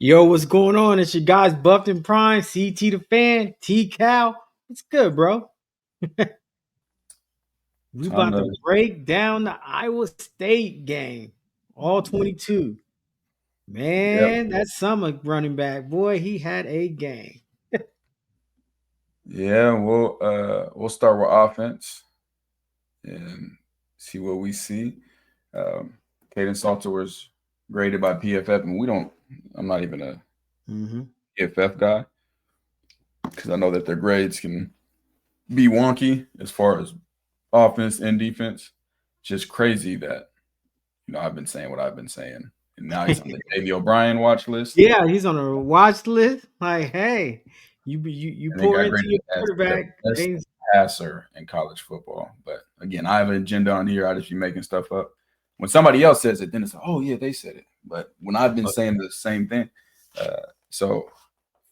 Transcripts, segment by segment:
Yo, what's going on? It's your guys Buffed and Prime, CT the Fan, T Cal. What's good, bro? We Time about to to break down the Iowa State game. All 22. Yep. Man, that summer running back, boy, he had a game. Yeah, we'll start with offense and see what we see. Um Caden Salter was graded by PFF, and I'm not even a Mm-hmm. PFF guy because I know that their grades can be wonky as far as offense and defense. Just crazy that I've been saying what I've been saying, and now he's on the Davey O'Brien watch list, Yeah, he's on a watch list. Like, hey, you and then pour got into graded your as the quarterback. best passer in college football. But again, I have an agenda on here. I just be making stuff up. When somebody else says it, then it's like, oh yeah, they said it. But when I've been saying the same thing, so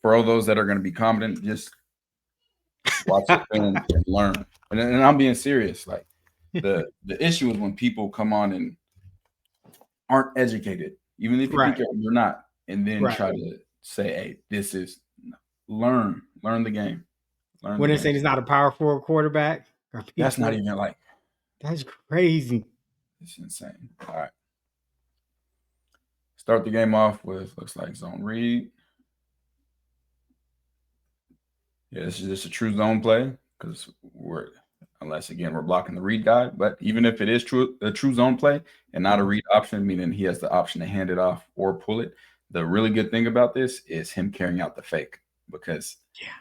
for all those that are going to be competent, just watch the film and learn. And I'm being serious. Like the issue is when people come on and aren't educated, even if you think Right, you're not, and then right. try to say, hey, this is learn the game. Learn the When they game. say he's not a power forward quarterback, or That's not people, even like that's crazy. it's insane. All right. Start the game off with looks like zone read. Yeah, this is just a true zone play because unless again we're blocking the read guy. But even if it is a true zone play and not a read option, meaning he has the option to hand it off or pull it. The really good thing about this is him carrying out the fake because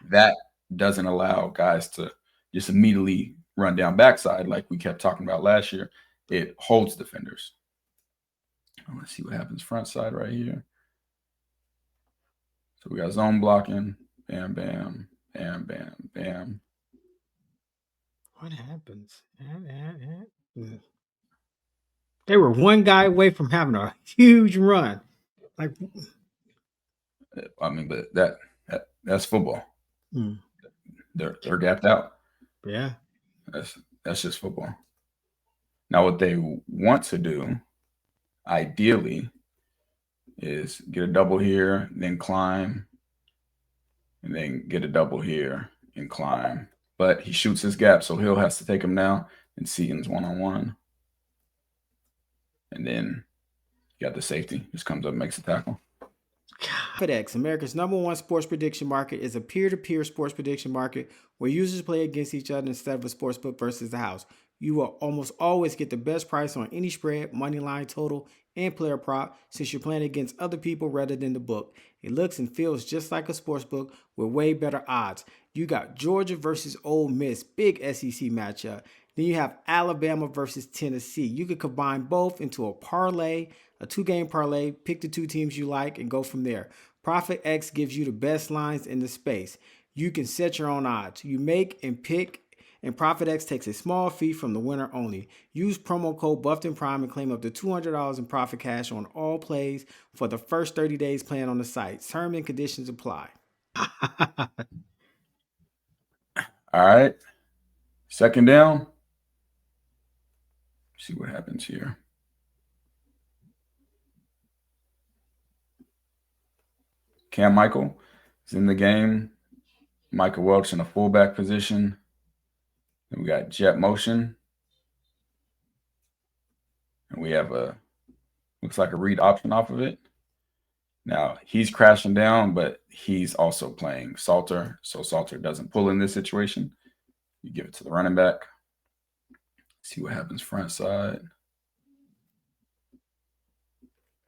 that doesn't allow guys to just immediately run down backside like we kept talking about last year. It holds defenders. Let's see what happens front side right here. So we got zone blocking. Bam, bam, bam, bam, bam. What happens? They were one guy away from having a huge run. Like, I mean, but that's football. mm, They're gapped out. yeah. That's just football. Now, what they want to do, ideally, is get a double here, then climb, and then get a double here and climb. But he shoots his gap, so Hill has to take him now, and Seaton's one-on-one. And then you got the safety. Just comes up, makes a tackle. FedEx, America's #1 sports prediction market, is a peer-to-peer sports prediction market where users play against each other instead of a sportsbook versus the house. You will almost always get the best price on any spread, money line, total, and player prop since you're playing against other people rather than the book. It looks and feels just like a sportsbook with way better odds. You got Georgia versus Ole Miss, big SEC matchup. Then you have Alabama versus Tennessee. You could combine both into a parlay, a 2-game parlay, pick the 2 teams you like, and go from there. Profit X gives you the best lines in the space. You can set your own odds. You make and pick, and Profit X takes a small fee from the winner only. Use promo code Buffed Prime and claim up to $200 in profit cash on all plays for the first 30 days playing on the site. Terms and conditions apply. All right. Second down. See what happens here. Cam Michael is in the game. Michael Welch in a fullback position. Then we got jet motion. And we have looks like a read option off of it. Now he's crashing down, but he's also playing Salter. So Salter doesn't pull in this situation. You give it to the running back. See what happens front side.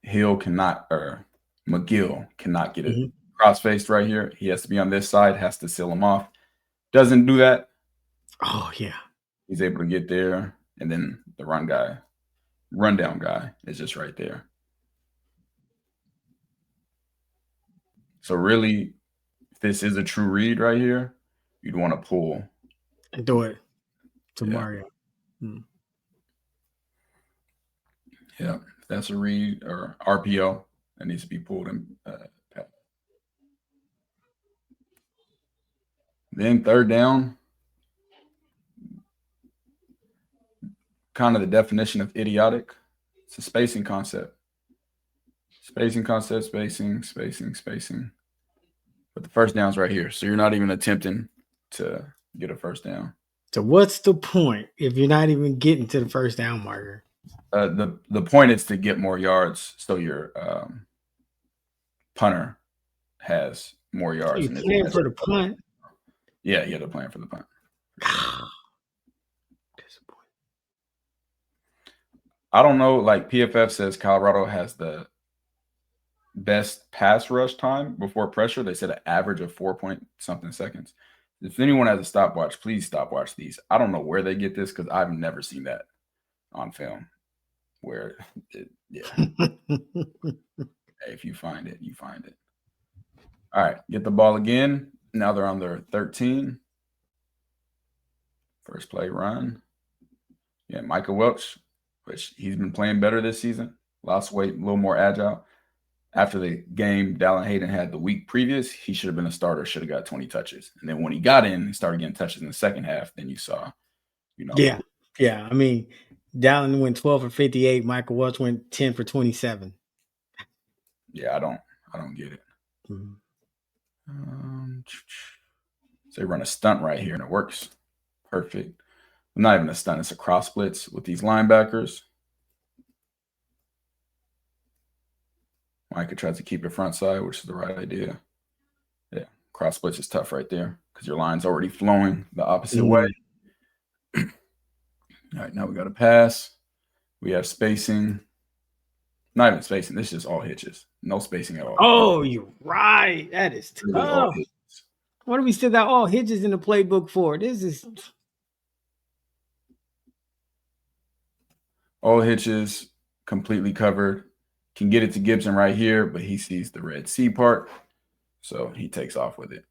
Hill cannot, or McGill cannot get it cross-faced right here. He has to be on this side, has to seal him off. Doesn't do that. Oh, yeah. He's able to get there. And then the rundown guy is just right there. So really, if this is a true read right here, you'd want to pull. And do it to Yeah. Mario. Yeah, if that's a read or RPO that needs to be pulled in. Then third down, kind of the definition of idiotic. It's a spacing concept. Spacing concept, spacing. But the first down's right here. So you're not even attempting to get a first down. So what's the point if you're not even getting to the first down marker? The point is to get more yards so your punter has more So yards. you And if he playing has, for the punt? yeah, they're playing for the punt. For sure. I don't know. Like PFF says, Colorado has the best pass rush time before pressure. They said an average of 4 point something seconds. If anyone has a stopwatch, please stopwatch these. I don't know where they get this because I've never seen that on film. Where, if you find it, you find it. All right, get the ball again. Now they're on their 13. First play run. Yeah, Micah Welch, which he's been playing better this season. Lost weight, a little more agile. After the game Dallin Hayden had the week previous, he should have been a starter, should have got 20 touches. And then when he got in, he started getting touches in the second half. Then you saw, Yeah. I mean, Dallin went 12 for 58. Michael Welch went 10 for 27. Yeah, I don't get it. Mhm. So they run a stunt right here, and it works. Perfect. Not even a stunt, it's a cross blitz with these linebackers. Micah tries to keep it front side, which is the right idea. Yeah, cross blitz is tough right there because your line's already flowing the opposite way. All right, now we got to pass. We have spacing. Not even spacing. This is just all hitches. No spacing at all. Oh, you're right. That is tough. What do we still got all hitches in the playbook for? This is all hitches, completely covered. Can get it to Gibson right here, but he sees the red C part, so he takes off with it.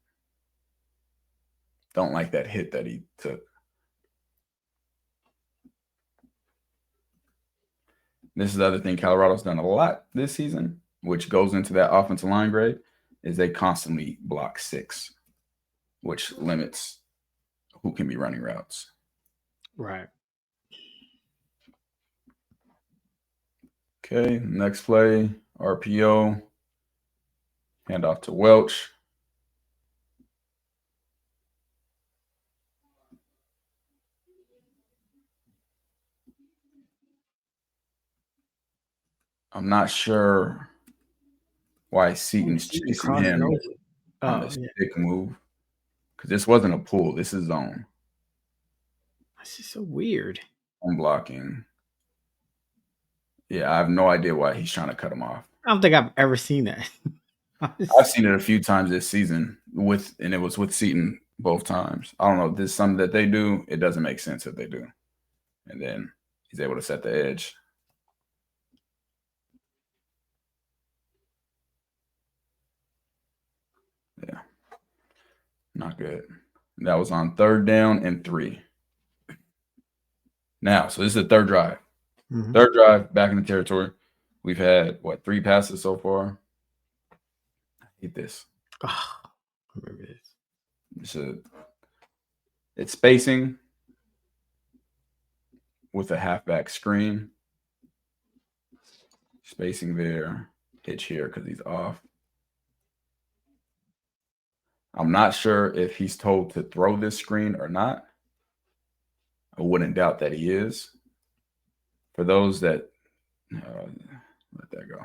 Don't like that hit that he took. This is the other thing Colorado's done a lot this season, which goes into that offensive line grade, is they constantly block 6, which limits who can be running routes. right. Okay, next play, RPO, hand off to Welch. I'm not sure why Seaton's chasing him on this stick move, because this wasn't a pull. This is zone. This is so weird. I'm blocking. Yeah, I have no idea why he's trying to cut him off. I don't think I've ever seen that. I've seen it a few times this season and it was with Seaton both times. I don't know. This is something that they do. It doesn't make sense that they do. And then he's able to set the edge. Yeah. Not good. That was on 3rd down and 3. Now, so this is the third drive. Mm-hmm. Third drive back in the territory. We've had, 3 passes so far? I hate this. Oh, I remember this. It's spacing with a halfback screen. Spacing there. Hitch here because he's off. I'm not sure if he's told to throw this screen or not. I wouldn't doubt that he is. For those that let that go.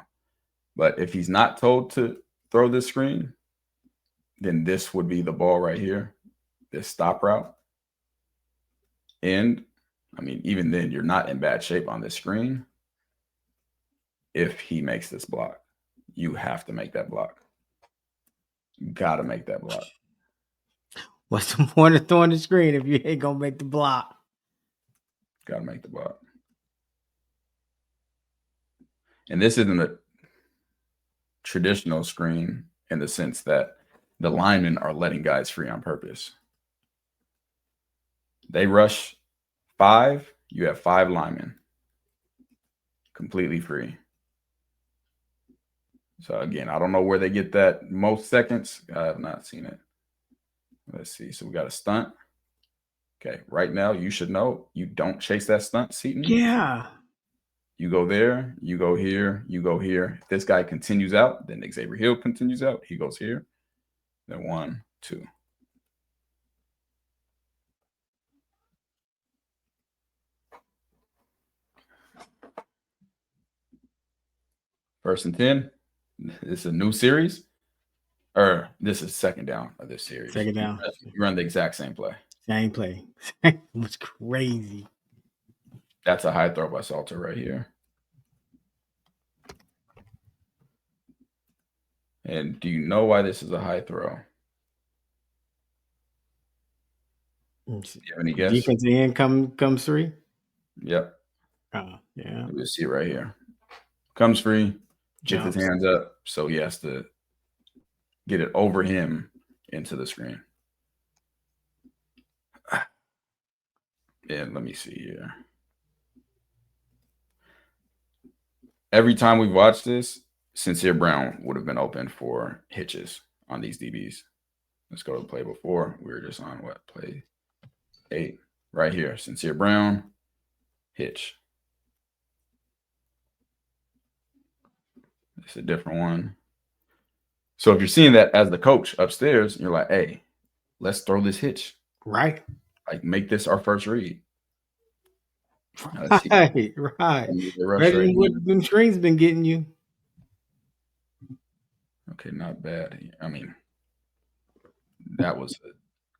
But if he's not told to throw this screen, then this would be the ball right here, this stop route. And, I mean, even then, you're not in bad shape on this screen. If he makes this block, you have to make that block. You got to make that block. What's the point of throwing the screen if you ain't going to make the block? Got to make the block. And this isn't a traditional screen in the sense that the linemen are letting guys free on purpose. They rush 5, you have 5 linemen completely free. So again, I don't know where they get that most seconds. I have not seen it. Let's see. So we got a stunt. Okay, right now you should know you don't chase that stunt, Seaton. Yeah. You go there, you go here, you go here. If this guy continues out, then Xavier Hill continues out. He goes here. Then 1, 2. First and 10. This is a new series. Or this is second down of this series. Second down. You run the exact same play. Same play. It was crazy. That's a high throw by Salter right here. And do you know why this is a high throw? Do you have any guess? Defensive end comes free. Yep. Yeah. You'll see it right here. Comes free, gets Jumps. his hands up, so he has to get it over him into the screen. And let me see here. Every time we've watched this, Sincere Brown would have been open for hitches on these DBs. Let's go to the play before. We were just on what? Play 8. Right here. Sincere Brown, hitch. It's a different one. So if you're seeing that as the coach upstairs, you're like, hey, let's throw this hitch. Right. Like, make this our first read. Right. Better than what them screens been getting you. Okay, not bad. I mean, that was a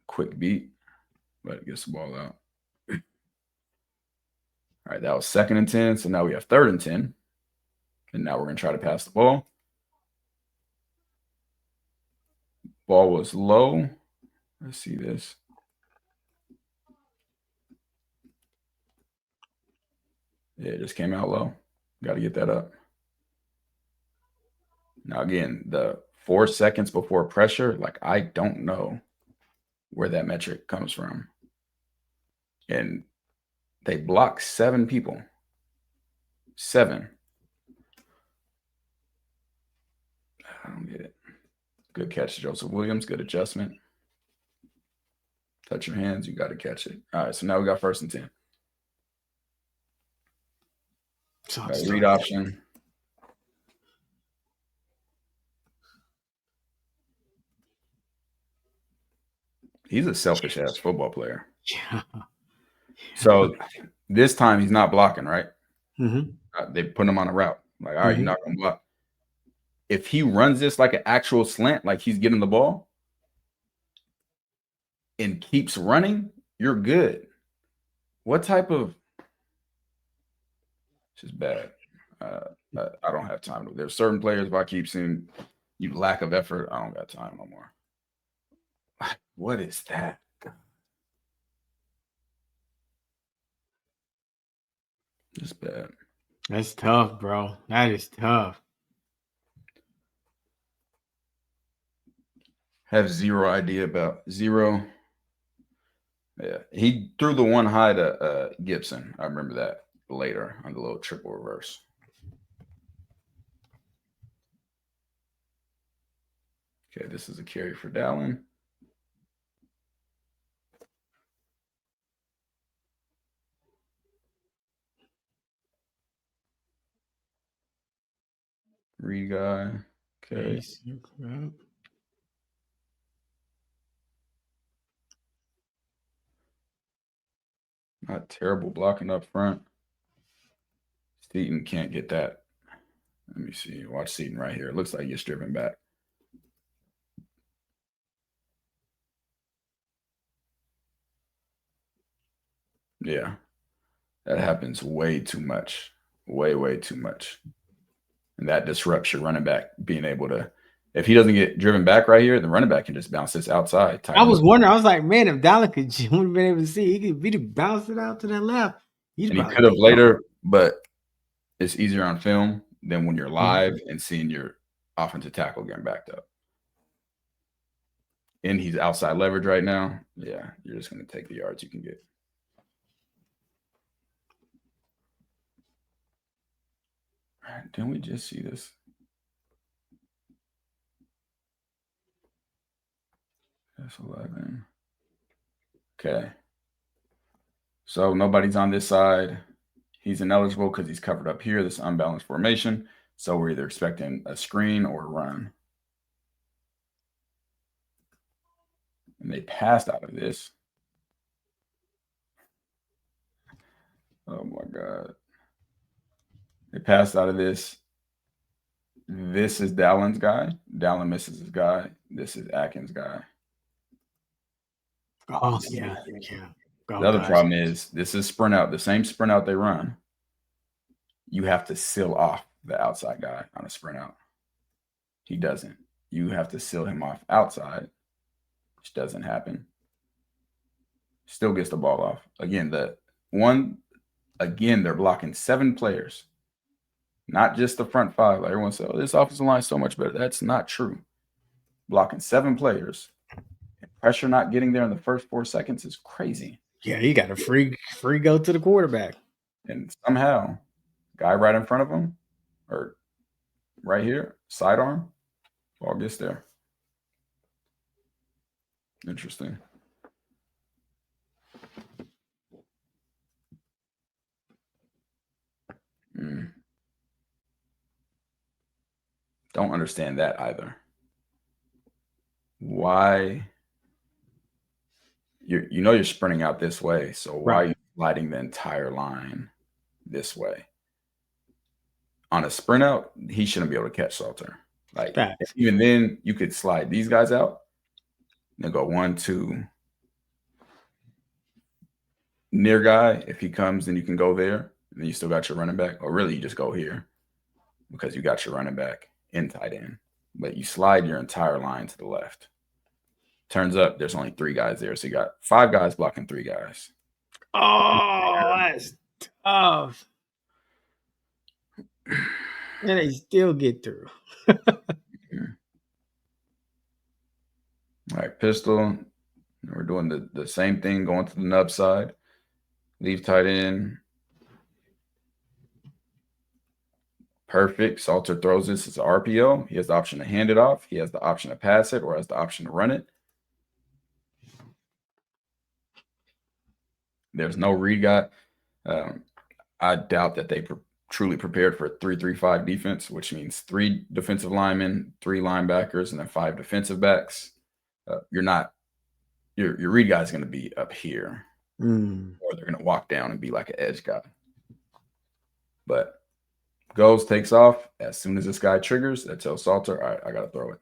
quick beat, but gets the ball out. All right, that was second and 10. So now we have third and 10. And now we're going to try to pass the ball. Ball was low. Let's see this. Yeah, it just came out low. Got to get that up. Now, again, the 4 seconds before pressure, like, I don't know where that metric comes from. And they blocked 7 people. 7. I don't get it. Good catch, Joseph Williams. Good adjustment. Touch your hands. You got to catch it. All right, so now we got first and 10. Read option. He's a selfish ass football player. Yeah. So this time he's not blocking, right? Mm-hmm. They put him on a route. Like, all right, you're not gonna block. If he runs this like an actual slant, like he's getting the ball and keeps running, you're good. What type of? It's just bad. I don't have time. There's certain players, if I keep seeing you lack of effort, I don't got time no more. What is that? Just bad. That's tough, bro. That is tough. Have zero idea about zero. Yeah, he threw the one high to Gibson. I remember that later on the little triple reverse. Okay, this is a carry for Dallin. Reed guy. Okay. Not terrible blocking up front. Seaton can't get that. Let me see. Watch Seaton right here. It looks like he gets driven back. Yeah. That happens way too much. Way too much. And that disrupts your running back being able to, if he doesn't get driven back right here, the running back can just bounce this outside. I was wondering, I was like, man, if Dallin would have been able to see, he could bounce it out to the left. He could have later, but it's easier on film than when you're live and seeing your offensive tackle getting backed up. And he's outside leverage right now. Yeah, you're just going to take the yards you can get. All right, didn't we just see this? That's 11. Okay. So nobody's on this side. he's ineligible because he's covered up here, this unbalanced formation. So we're either expecting a screen or a run. And they passed out of this. Oh my God. They passed out of this. This is Dallin's guy. Dallin misses his guy. This is Atkins' guy. Oh, yeah. Oh, The other gosh. problem is this is sprint out, the same sprint out they run. You have to seal off the outside guy on a sprint out. He doesn't. You have to seal him off outside, which doesn't happen. Still gets the ball off. Again, they're blocking 7 players. Not just the front 5. Like everyone said, oh, this offensive line is so much better. That's not true. Blocking 7 players. And pressure not getting there in the first 4 seconds is crazy. Yeah, he got a free go to the quarterback. And somehow, guy right in front of him, or right here, sidearm, ball gets there. Interesting. Don't understand that either. Why? You're sprinting out this way, so why are you sliding the entire line this way? On a sprint out, he shouldn't be able to catch Salter. Like even then, you could slide these guys out and go 1, 2. Near guy, if he comes, then you can go there. And then you still got your running back. Or really, you just go here because you got your running back in tight end. But you slide your entire line to the left. Turns up, there's only 3 guys there. So you got 5 guys blocking 3 guys. Oh, that's tough. And they still get through. All right, pistol. We're doing the same thing, going to the nub side. Leave tight end. Perfect. Salter throws this as an RPO. He has the option to hand it off. He has the option to pass it, or has the option to run it. There's no read guy. I doubt that they truly prepared for a 3-3-5 defense, which means 3 defensive linemen, 3 linebackers, and then 5 defensive backs. Your read guy is going to be up here, or they're going to walk down and be like an edge guy. But goes, takes off. As soon as this guy triggers, that tells Salter, all right, I got to throw it.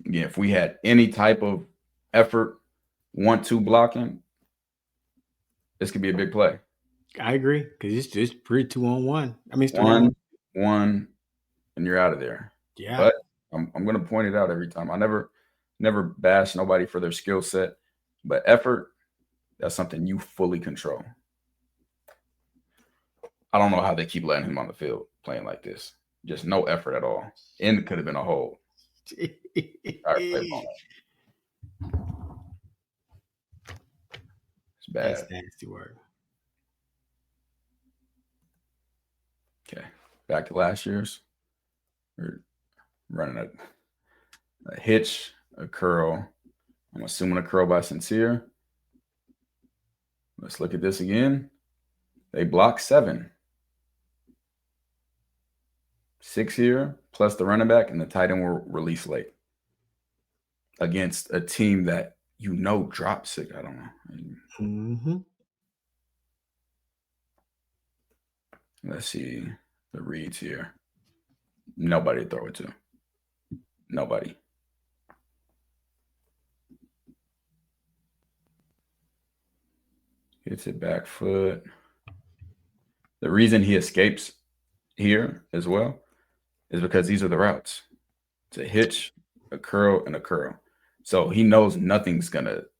Again, if we had any type of effort, 1-2 blocking, this could be a big play. I agree, because it's just pretty 2-on-1. I mean, it's 1, and you're out of there. Yeah. But I'm going to point it out every time. I never bash nobody for their skill set, but effort, that's something you fully control. I don't know how they keep letting him on the field playing like this. Just no effort at all. And it could have been a hold. It's bad. That's nasty work. Okay. Back to last year's. We're running a hitch, a curl. I'm assuming a curl by Sincere. Let's look at this again. They block 7. 6 here, plus the running back, and the tight end will release late against a team that drops 6. I don't know. Let's see the reads here. Nobody to throw it to. Nobody. Hits it back foot. The reason he escapes here as well is because these are the routes. It's a hitch, a curl, and a curl. So he knows nothing's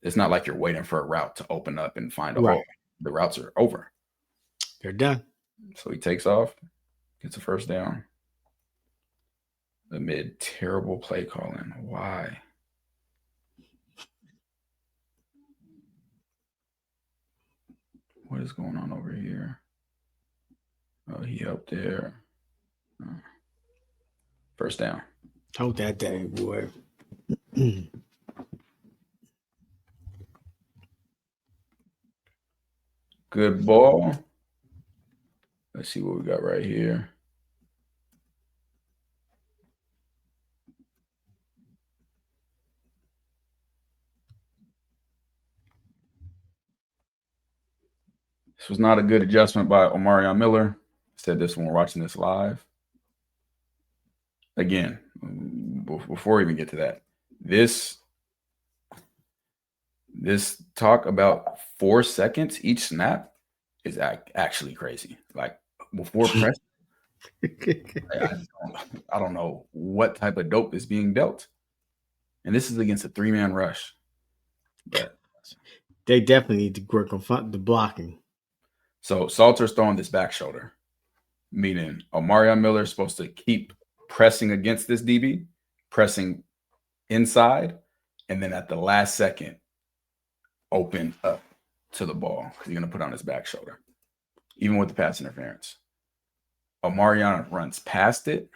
it's not like you're waiting for a route to open up and find a hole. The routes are over. They're done. So he takes off, gets a first down. Amid terrible play calling. Why? What is going on over here? Oh, he up there. First down. Hold that day, boy. Good ball. Let's see what we got right here. This was not a good adjustment by Omarion Miller. I said this when we're watching this live. Again, before we even get to that, this talk about 4 seconds each snap is actually crazy. Like before press, I don't know what type of dope is being dealt, and this is against a 3-man rush. But They definitely need to work on the blocking. so Salter's throwing this back shoulder, meaning Omarion Miller is supposed to keep pressing against this DB, pressing inside, and then at the last second, open up to the ball because he's going to put on his back shoulder, even with the pass interference. Omarion runs past it.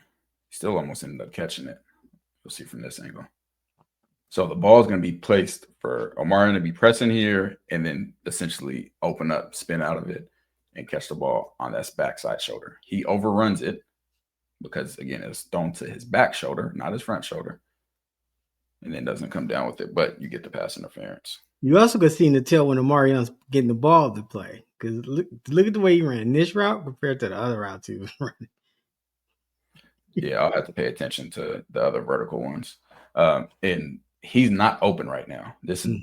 Still almost ended up catching it. You'll see from this angle. So the ball is going to be placed for Omarion to be pressing here and then essentially open up, spin out of it, and catch the ball on that backside shoulder. He overruns it because, again, it's thrown to his back shoulder, not his front shoulder, and then doesn't come down with it, but you get the pass interference. You also could see in the tail when Omarion's getting the ball to play. Because look at the way he ran this route compared to the other routes he was running. Yeah, I'll have to pay attention to the other vertical ones. And he's not open right now. This is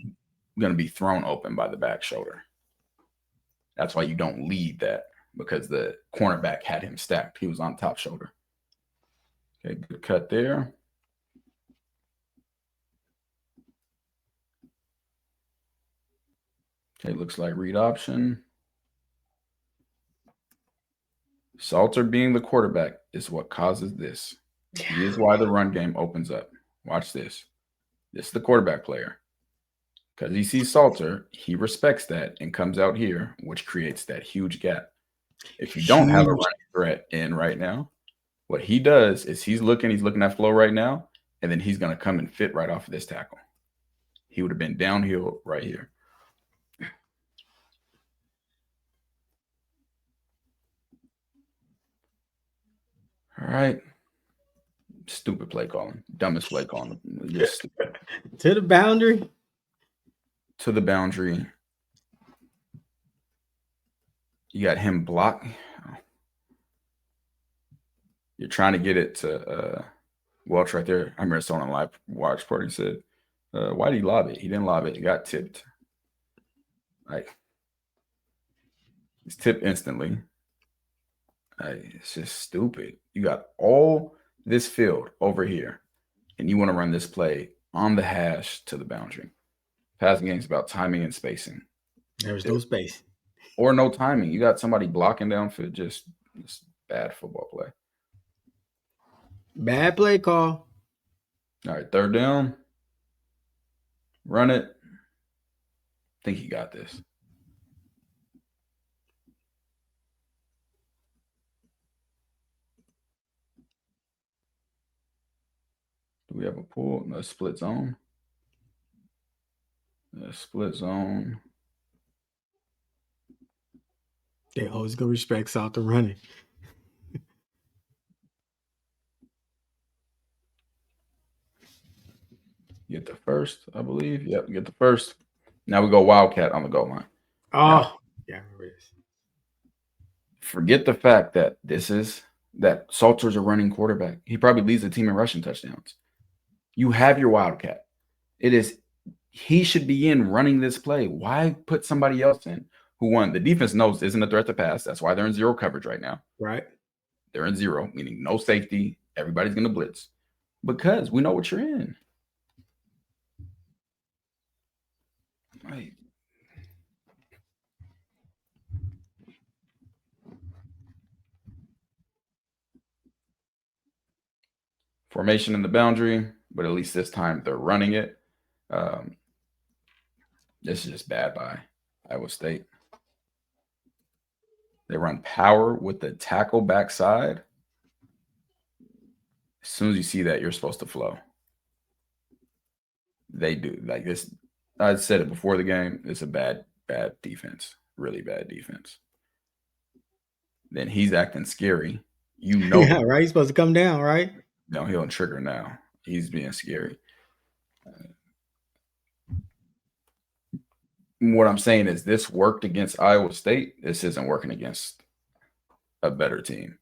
going to be thrown open by the back shoulder. That's why you don't lead that, because the cornerback had him stacked. He was on top shoulder. Okay, good cut there. Okay, looks like read option. Salter being the quarterback is what causes this. He is why the run game opens up. Watch this. This is the quarterback player. Because he sees Salter, he respects that and comes out here, which creates that huge gap. If you don't have a running threat in right now, what he does is he's looking at flow right now, and then he's going to come and fit right off of this tackle. He would have been downhill right here. All right. Stupid play calling. Dumbest play calling. Just stupid. To the boundary. To the boundary. You got him block. You're trying to get it to Welch right there. I remember someone on live watch party said, why did he lob it? He didn't lob it. It got tipped. Like, it's tipped instantly. It's just stupid. You got all this field over here, and you want to run this play on the hash to the boundary. Passing game is about timing and spacing. There's no space. Or no timing. You got somebody blocking down for just bad football play. Bad play call. All right, third down. Run it. I think he got this. Do we have a pull? No, split zone. Split zone. They always gonna respect Salter running. Get the first, I believe. Yep, get the first. Now we go Wildcat on the goal line. Oh, now, yeah, I remember this. Forget the fact that that Salter's a running quarterback. He probably leads the team in rushing touchdowns. You have your Wildcat. He should be in running this play. Why put somebody else in who won? The defense knows isn't a threat to pass. That's why they're in zero coverage right now. Right. They're in zero, meaning no safety. Everybody's going to blitz because we know what you're in. Right. Formation in the boundary, but at least this time they're running it. This is just bad by Iowa State. They run power with the tackle backside. As soon as you see that, you're supposed to flow. They do. Like this, I said it before the game, it's a bad defense. really bad defense. Then he's acting scary. You Yeah, know, right. He's supposed to come down, right? he'll trigger now. He's being scary. What I'm saying is this worked against Iowa State. This isn't working against a better team.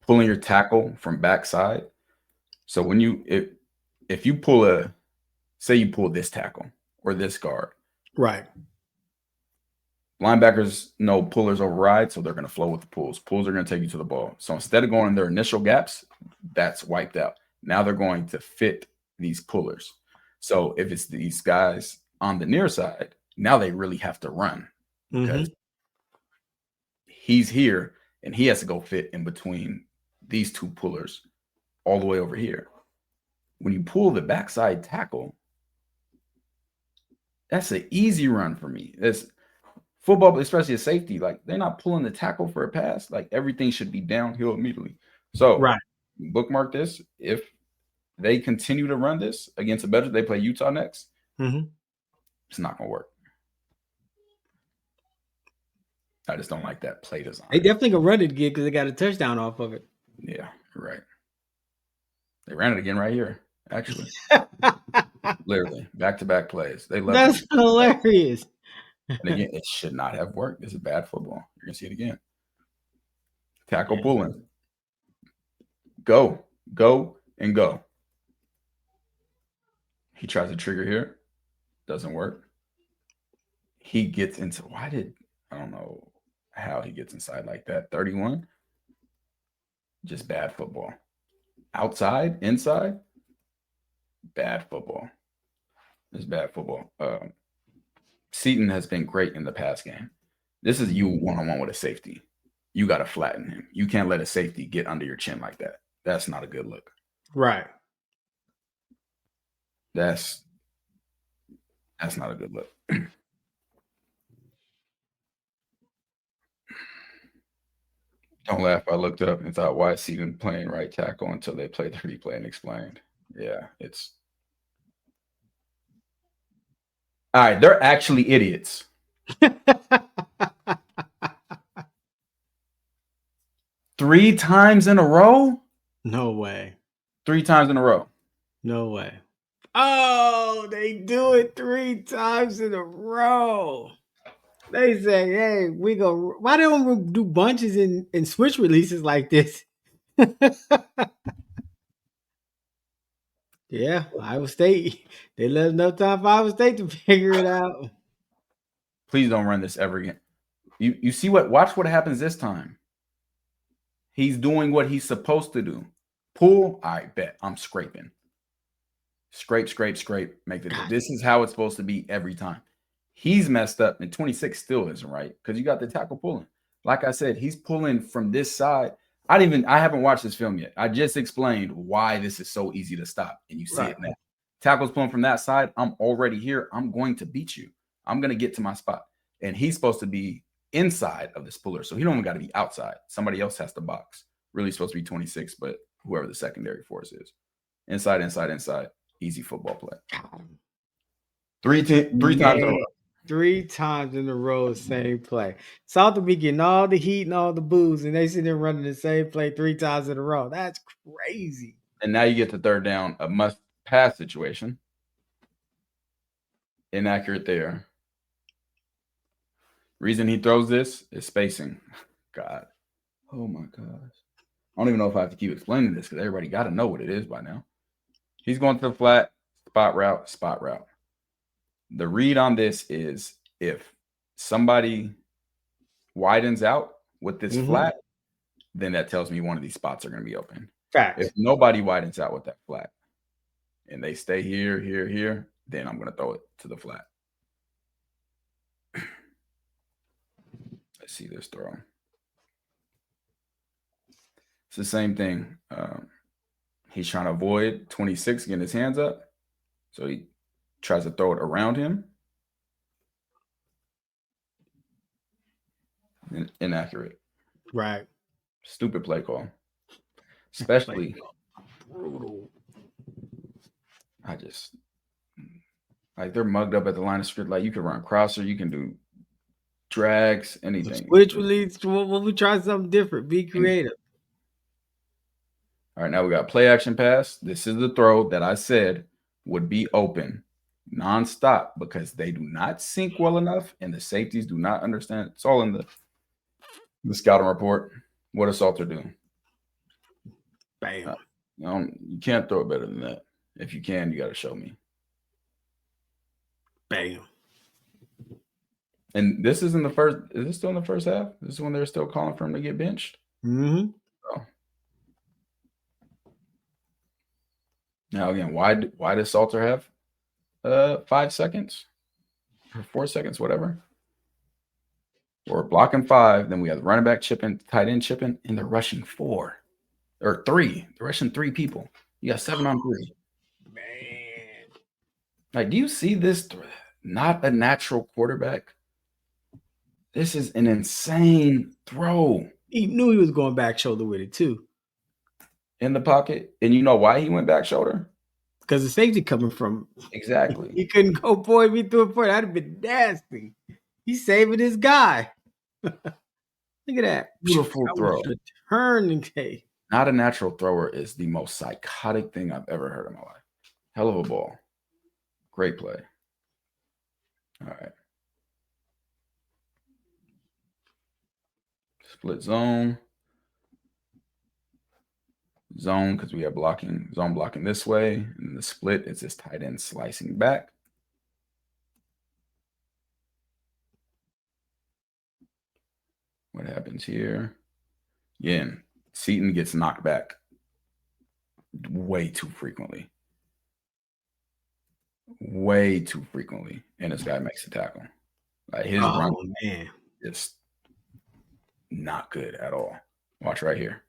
Pulling your tackle from backside. So when if you pull say you pull this tackle or this guard, Right. linebackers know pullers override, so they're going to flow with the pulls. Pulls are going to take you to the ball. So instead of going in their initial gaps, that's wiped out. Now they're going to fit these pullers. So if it's these guys on the near side, now they really have to run because he's here and he has to go fit in between these two pullers all the way over here. When you pull the backside tackle, that's an easy run for me. It's football, especially a safety, like they're not pulling the tackle for a pass. Like everything should be downhill immediately. So Right. bookmark this. If they continue to run this against a better, they play Utah next. It's not gonna work. I just don't like that play design. They definitely gonna run it again because they got a touchdown off of it. Yeah, right. They ran it again right here. Actually, literally back-to-back plays. They love That's to. hilarious. And again, it should not have worked. This is bad football. You're gonna see it again. Tackle Yeah. pulling. Go, and go. He tries to trigger here. Doesn't work. He gets into I don't know how he gets inside like that. 31. Just bad football. Outside, inside, bad football. It's bad football. Seaton has been great in the pass game. This is you one-on-one with a safety. You got to flatten him. You can't let a safety get under your chin like that. That's not a good look. Right. That's not a good look. Don't laugh. I looked up and thought, why is Seaton playing right tackle until they played the replay and explained? Yeah, it's all right. They're actually idiots. 3 times in a row? No way. 3 times in a row. No way. Oh, they do it 3 times in a row. They say, "Hey, we go." Why don't we do bunches and switch releases like this? Yeah, Iowa State. They left enough time for Iowa State to figure it out. Please don't run this ever again. You see watch what happens this time. He's doing what he's supposed to do. Pull, I bet. I'm scraping. Scrape, make the this is how it's supposed to be every time. He's messed up, and 26 still isn't right because you got the tackle pulling. Like I said, he's pulling from this side. I haven't watched this film yet. I just explained why this is so easy to stop, and you see it now. Tackle's pulling from that side. I'm already here. I'm going to beat you. I'm going to get to my spot. And he's supposed to be inside of this puller, so he don't even got to be outside. Somebody else has to box. Really supposed to be 26, but whoever the secondary force is. Inside. Easy football play. Three times in a row. 3 times in a row, same play. South will be getting all the heat and all the boos, and they sit there running the same play 3 times in a row. That's crazy. And now you get to third down, a must pass situation. Inaccurate there. Reason he throws this is spacing. God. Oh my gosh. I don't even know if I have to keep explaining this because everybody got to know what it is by now. He's going to the flat, spot route. The read on this is if somebody widens out with this flat, then that tells me one of these spots are going to be open. Facts. If nobody widens out with that flat and they stay here, then I'm going to throw it to the flat. Let's see this throw. It's the same thing. He's trying to avoid 26 getting his hands up. So he tries to throw it around him. Inaccurate. Right. Stupid play call. Especially brutal. I Like they're mugged up at the line of script. Like you can run crosser, you can do drags, anything. Which leads to what we try something different. Be creative. All right, now we got play action pass. This is the throw that I said would be open nonstop because they do not sync well enough and the safeties do not understand. It's all in the scouting report. What does Salter do? Bam. You can't throw it better than that. If you can, you got to show me. Bam. And this is in the first. Is this still in the first half? This is when they're still calling for him to get benched. Mm-hmm. Oh. Now again, why does Salter have 5 seconds or 4 seconds, whatever? We're blocking 5, then we have the running back chipping, tight end chipping, and they're rushing 4 or 3. They're rushing 3 people. You got 7 on 3. Man. Like, do you see this? Not a natural quarterback. This is an insane throw. He knew he was going back shoulder with it too. In the pocket. And you know why he went back shoulder? Because the safety coming from. Exactly. He couldn't go point me through a point. That'd have been nasty. He's saving his guy. Look at that. Beautiful throw. Turn and take. Not a natural thrower is the most psychotic thing I've ever heard in my life. Hell of a ball. Great play. All right. Split zone. Zone, because we have zone blocking this way. And the split is this tight end slicing back. What happens here? Again, Seaton gets knocked back way too frequently. Way too frequently. And this guy makes a tackle. Like his run is not good at all. Watch right here.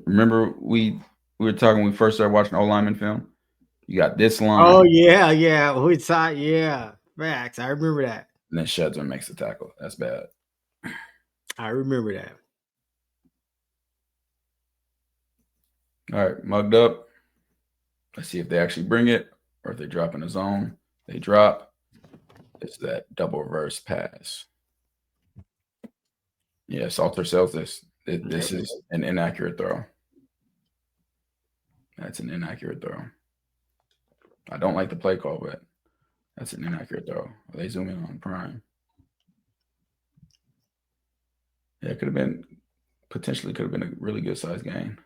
Remember we were talking when we first started watching O-lineman film? You got this line. Oh, yeah. Which side? Yeah. Facts. I remember that. And then Shedler makes the tackle. That's bad. I remember that. All right, mugged up. Let's see if they actually bring it or if they drop in the zone. They drop. It's that double reverse pass. Yeah, Salter sells this. This is an inaccurate throw. That's an inaccurate throw. I don't like the play call, but that's an inaccurate throw. They zoom in on prime. Yeah, potentially could have been a really good size gain.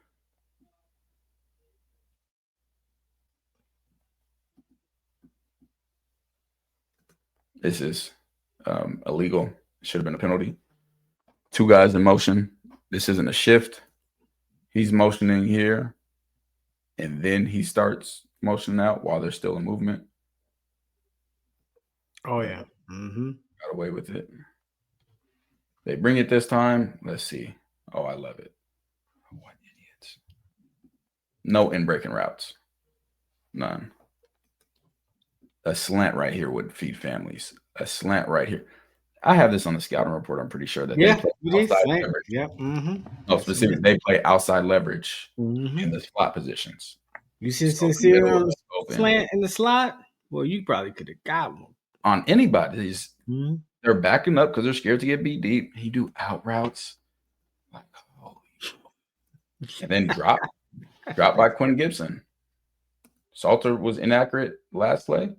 This is illegal. Should have been a penalty. 2 guys in motion. This isn't a shift. He's motioning here, and then he starts motioning out while they're still in movement. Oh, yeah. Mm-hmm. Got away with it. They bring it this time. Let's see. Oh, I love it. What idiots. No in-breaking routes. None. A slant right here would feed families. A slant right here. I have this on the scouting report. I'm pretty sure that they play outside leverage. Yeah. Mm-hmm. No, specifically, they play outside leverage in the slot positions. You see Sincere on the slant in the slot? Well, you probably could have got one. On anybody. They're backing up because they're scared to get beat deep. He do out routes. Like, holy shit. And then drop by Quinn Gibson. Salter was inaccurate last play.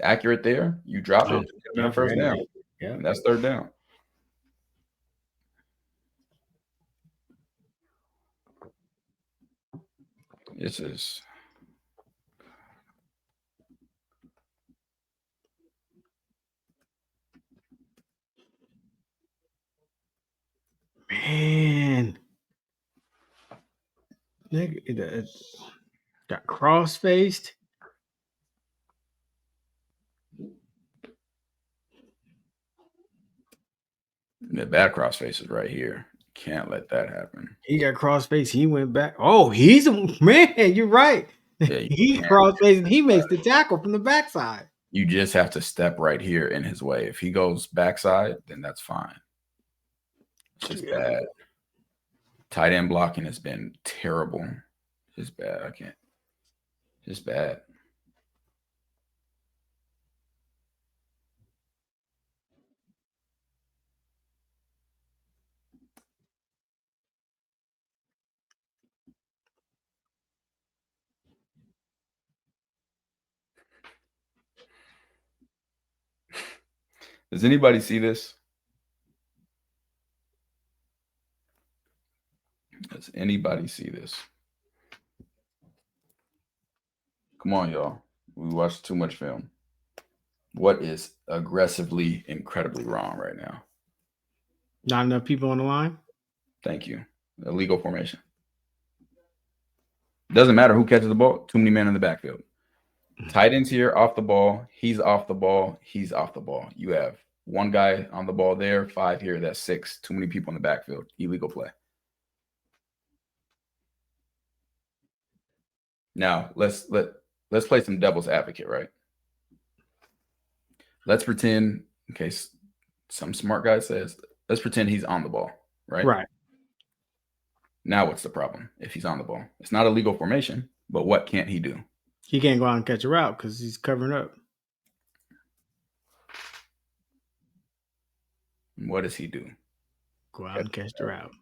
Accurate there. You drop it. It's first down. Yeah. And that's 3rd down. This is man. Nigga, got cross-faced. The bad cross-face is right here. Can't let that happen. He got cross-faced. He went back. Oh, he's a man. You're right. Yeah, he cross-faced and he makes the tackle from the backside. You just have to step right here in his way. If he goes backside, then that's fine. It's just bad. Tight end blocking has been terrible. Just bad. I can't. Just bad. Does anybody see this? Does anybody see this? Come on, y'all. We watched too much film. What is aggressively, incredibly wrong right now? Not enough people on the line. Thank you. Illegal formation. Doesn't matter who catches the ball. Too many men in the backfield. Tight ends here, off the ball. He's off the ball. He's off the ball. You have one guy on the ball there, 5 here. That's 6. Too many people in the backfield. Illegal play. Now let's play some devil's advocate, right? Let's pretend, in case some smart guy says, let's pretend he's on the ball, right? Right. Now what's the problem if he's on the ball? It's not a legal formation, but what can't he do? He can't go out and catch a route because he's covering up. And what does he do? Go out and catch the route.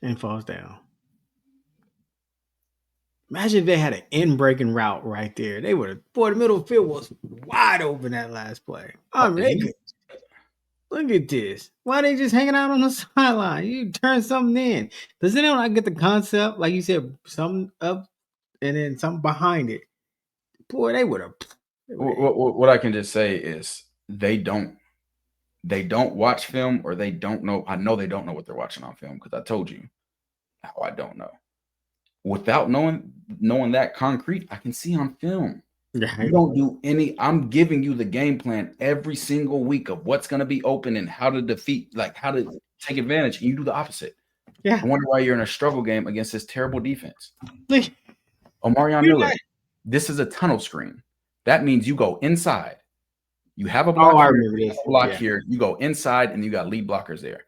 And falls down. Imagine if they had an in-breaking route right there. They would have, boy, the middle field was wide open that last play. I mean, look at this. Why are they just hanging out on the sideline? You turn something in. Does anyone not get the concept? Like you said, something up and then something behind it. Boy, they would have. What I can just say is they don't watch film, or they don't know. I know they don't know what they're watching on film, because I told you how I don't know. Without knowing that concrete, I can see on film. Yeah. You don't do any. I'm giving you the game plan every single week of what's going to be open and how to defeat, like how to take advantage. And you do the opposite. Yeah. I wonder why you're in a struggle game against this terrible defense. Look, Omarion Miller, this is a tunnel screen. That means you go inside. You have a block here. You go inside, and you got lead blockers there.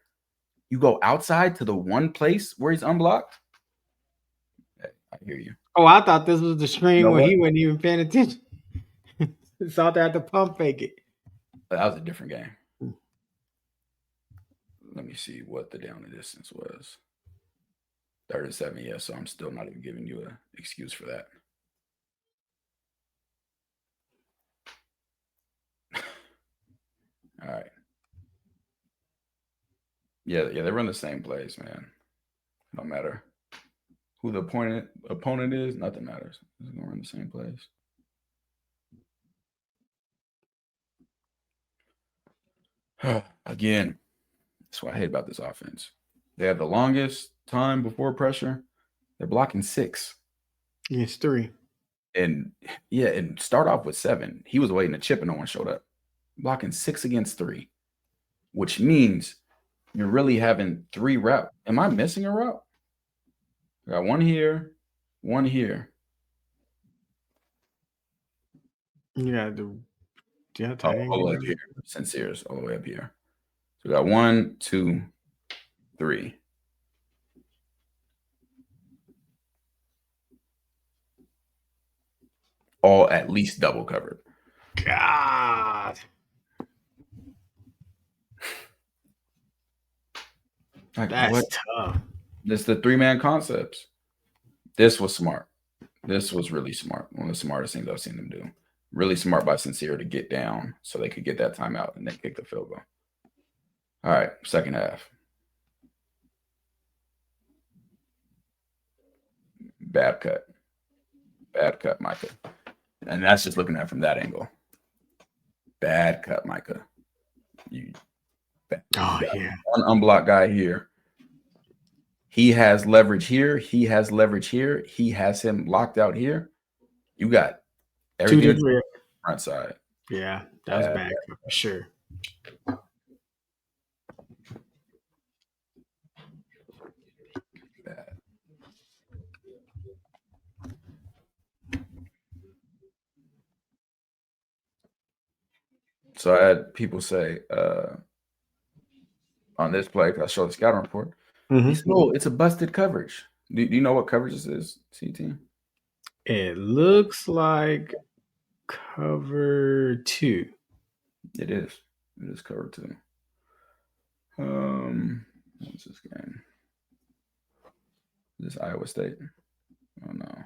You go outside to the one place where he's unblocked. I hear you. Oh, I thought this was the screen where he wasn't even paying attention. It's out there at the pump fake it. That was a different game. Let me see what the down and distance was. 37, yeah, so I'm still not even giving you an excuse for that. All right. Yeah, they run the same plays, man. No matter who the opponent is, nothing matters. They're gonna run the same plays. Again, that's what I hate about this offense. They have the longest time before pressure. They're blocking 6. Yes, 3. And yeah, and start off with 7. He was waiting to chip and no one showed up. Blocking 6 against 3, which means you're really having 3 routes. Am I missing a route? I got one here, one here. Yeah, all the way up here. Sincere's all the way up here. So we got 1, 2, 3. All at least double covered. God. Like, that's tough. This is the 3-man concepts. This was smart. This was really smart. One of the smartest things I've seen them do. Really smart by Sincere to get down so they could get that timeout and then kick the field goal. All right, second half. Bad cut. Bad cut, Micah. And that's just looking at it from that angle. Bad cut, Micah. Yeah. One unblocked guy here. He has leverage here. He has leverage here. He has him locked out here. You got everything front side. Yeah, that was bad for sure. Bad. So I had people say on this play, because I showed the scouting report, he said, "Oh, it's a busted coverage." Do you know what coverage this is, CT? It looks like cover 2. It is. It is cover 2. What's this game? Is this Iowa State? Oh no.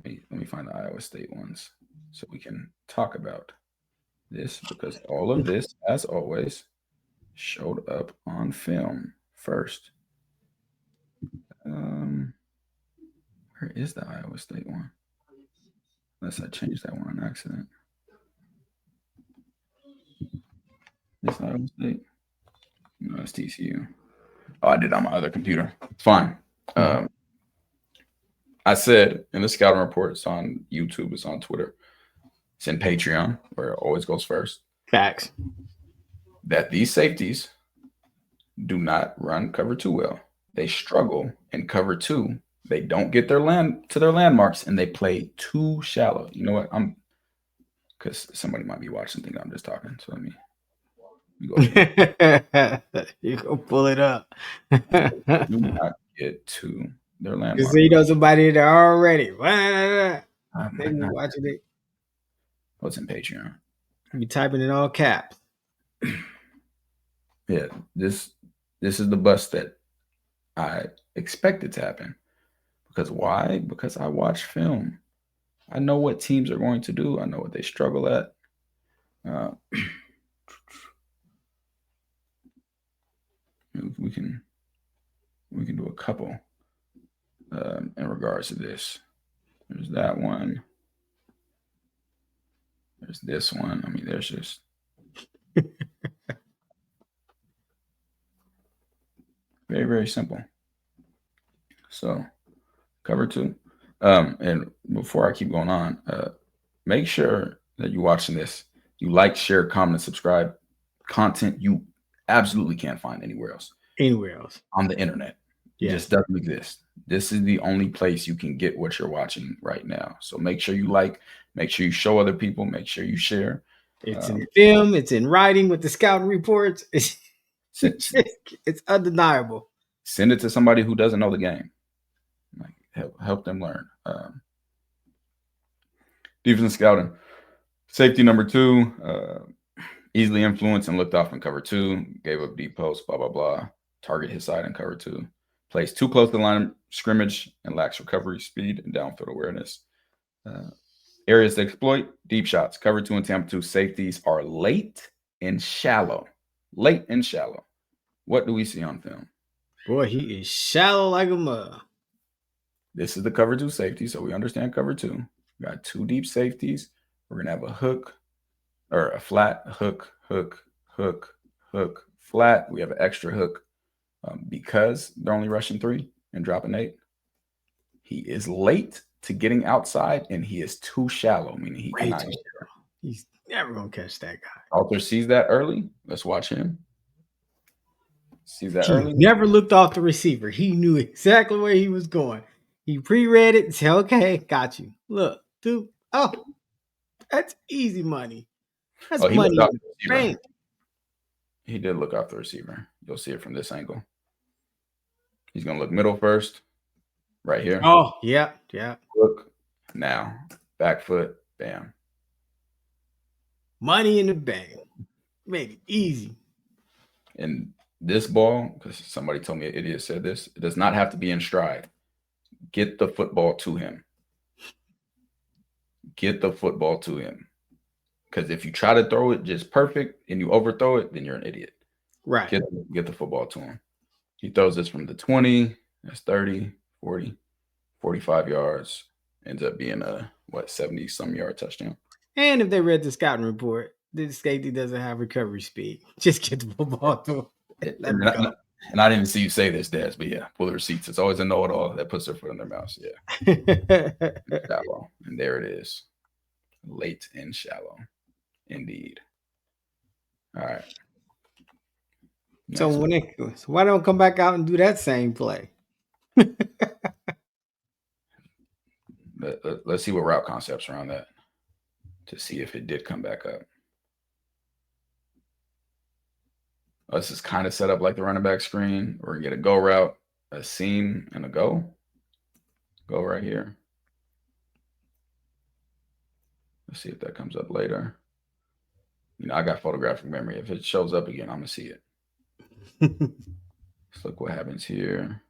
Let me find the Iowa State ones so we can talk about this because all of this, as always, showed up on film first. Where is the Iowa State one? Unless I changed that one on accident. This Iowa State? No, it's TCU. Oh, I did it on my other computer. It's fine. I said in the scouting report, it's on YouTube, it's on Twitter, it's in Patreon, where it always goes first. Facts. That these safeties do not run cover 2 well. They struggle in cover 2. They don't get their landmarks, and they play too shallow. You know what? Because somebody might be watching, think I'm just talking. So let me go here. You go pull it up. Do not get to their You landmark. see, somebody there already. They be Not watching it. What's in Patreon? You typing in all caps. Yeah, this is the bust that I expected to happen. Because why? Because I watch film. I know what teams are going to do. I know what they struggle at. We can do a couple in regards to this. There's that one. There's this one. I mean, there's just very, very simple. So cover 2. And before I keep going on, make sure that you're watching this. You like, share, comment, and subscribe. Content you absolutely can't find anywhere else. Anywhere else on the internet. It just doesn't exist. This is the only place you can get what you're watching right now. So make sure you like, make sure you show other people, make sure you share. It's in film, it's in writing with the scouting reports. It's undeniable. Send it to somebody who doesn't know the game. Like help them learn. Defense scouting. Safety number 2. Easily influenced and looked off in cover 2. Gave up deep post, blah, blah, blah. Target his side in cover 2. Plays too close to the line of scrimmage and lacks recovery speed and downfield awareness. Areas to exploit, deep shots. Cover 2 and Tampa 2 safeties are late and shallow. Late and shallow. What do we see on film? Boy, he is shallow like a mud. This is the cover 2 safety, so we understand cover 2. We got 2 deep safeties. We're going to have a hook or a flat, hook, hook, hook, hook, flat. We have an extra hook because they're only rushing 3 and dropping 8. He is late to getting outside, and he is too shallow, meaning he cannot. He's never going to catch that guy. Alter sees that early. Let's watch him. Sees that early. Never looked off the receiver. He knew exactly where he was going. He pre-read it and said, okay, got you. Look, dude. Oh, that's easy money. That's money in the bank. He did look off the receiver. You'll see it from this angle. He's going to look middle first. Right here. Oh, yeah. Look. Now. Back foot. Bam. Money in the bank. Made it easy. And this ball, because somebody told me an idiot said this, it does not have to be in stride. Get the football to him. Get the football to him. Because if you try to throw it just perfect and you overthrow it, then you're an idiot. Right. Get the football to him. He throws this from the 20. That's 30, 40, 45 yards. Ends up being a, 70-some yard touchdown. And if they read the scouting report, this safety doesn't have recovery speed. Just get the football to him. And I didn't see you say this, Daz, but yeah, pull the receipts. It's always a know-it-all that puts their foot in their mouth. Yeah. Shallow. And there it is. Late and shallow. Indeed. All right. So why don't come back out and do that same play? Let's see what route concepts are on that to see if it did come back up. This is kind of set up like the running back screen. We're going to get a go route, a seam, and a go. Go right here. Let's see if that comes up later. I got photographic memory. If it shows up again, I'm going to see it. Let's look what happens here.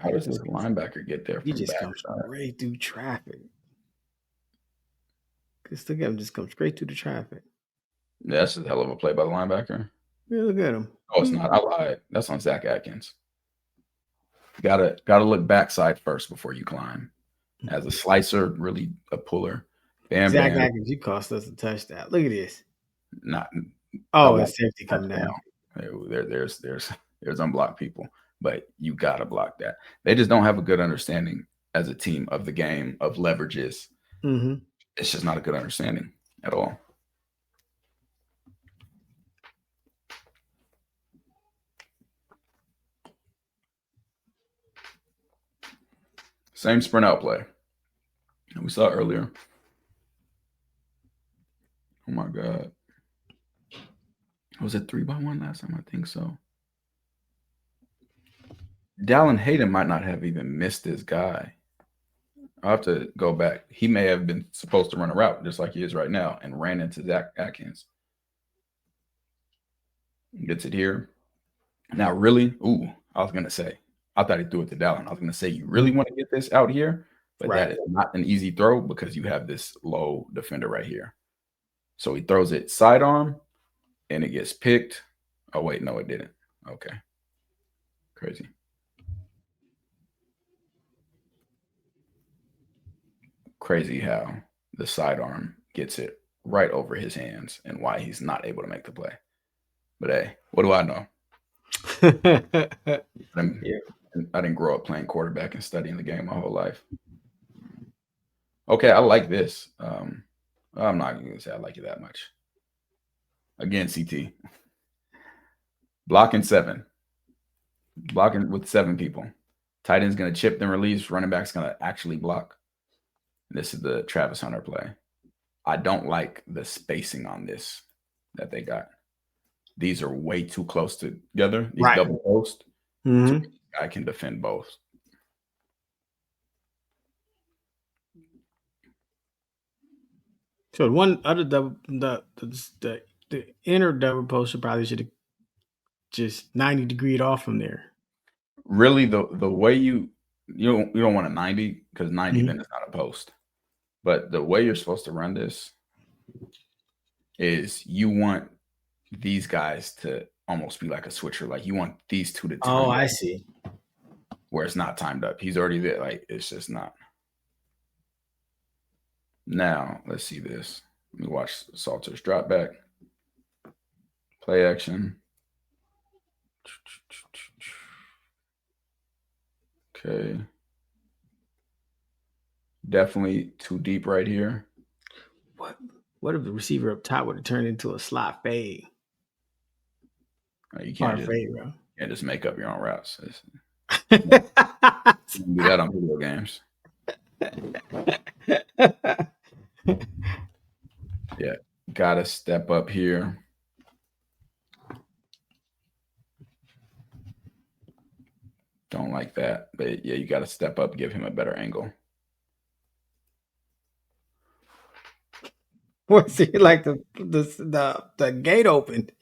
How does this linebacker get there He from just comes backside? straight through traffic. Cause look at him, just comes straight through the traffic. Yeah, that's a hell of a play by the linebacker. Yeah, look at him. Oh, it's not. I lied. That's on Zach Atkins. Gotta look backside first before you climb. As a slicer, really a puller. Bam Zach bam. Atkins, you cost us a touchdown. Look at this. Not I Oh, won't it's safety coming touchdown. down. There's unblocked people, but you gotta block that. They just don't have a good understanding as a team of the game of leverages. Mm-hmm. It's just not a good understanding at all. Same sprint out play we saw earlier. Oh my god. Was it 3-1 last time? I think so. Dallin Hayden might not have even missed this guy. I'll have to go back. He may have been supposed to run a route just like he is right now and ran into Zach Atkins. Gets it here. Now, really? Ooh, I was going to say, I thought he threw it to Dallin. I was going to say, you really want to get this out here? But that is not an easy throw because you have this low defender right here. So he throws it sidearm and it gets picked. Oh, wait, no, it didn't. Okay. Crazy. Crazy how the sidearm gets it right over his hands and why he's not able to make the play. But hey, what do I know? I didn't grow up playing quarterback and studying the game my whole life. Okay, I like this. I'm not going to say I like it that much. Again, CT. Blocking 7. Blocking with 7 people. Tight end's going to chip then release. Running back's going to actually block. This is the Travis Hunter play. I don't like the spacing on this that they got. These are way too close together. These double post. So I can defend both. So one other double, the inner double post probably should have just 90 degreed off from there. Really, the way you don't want a 90 because 90 then is not a post. But the way you're supposed to run this is you want these guys to almost be like a switcher. Like you want these two to time. Oh, I see. Where it's not timed up. He's already there. Like it's just not. Now let's see this. Let me watch Salter's drop back. Play action. Okay. Definitely too deep right here. What if the receiver up top would have turned into a slot fade? You can't just make up your own routes. You can do that on video games. Yeah, gotta step up here. Don't like that, but yeah, you gotta step up, give him a better angle. What's it like the gate opened?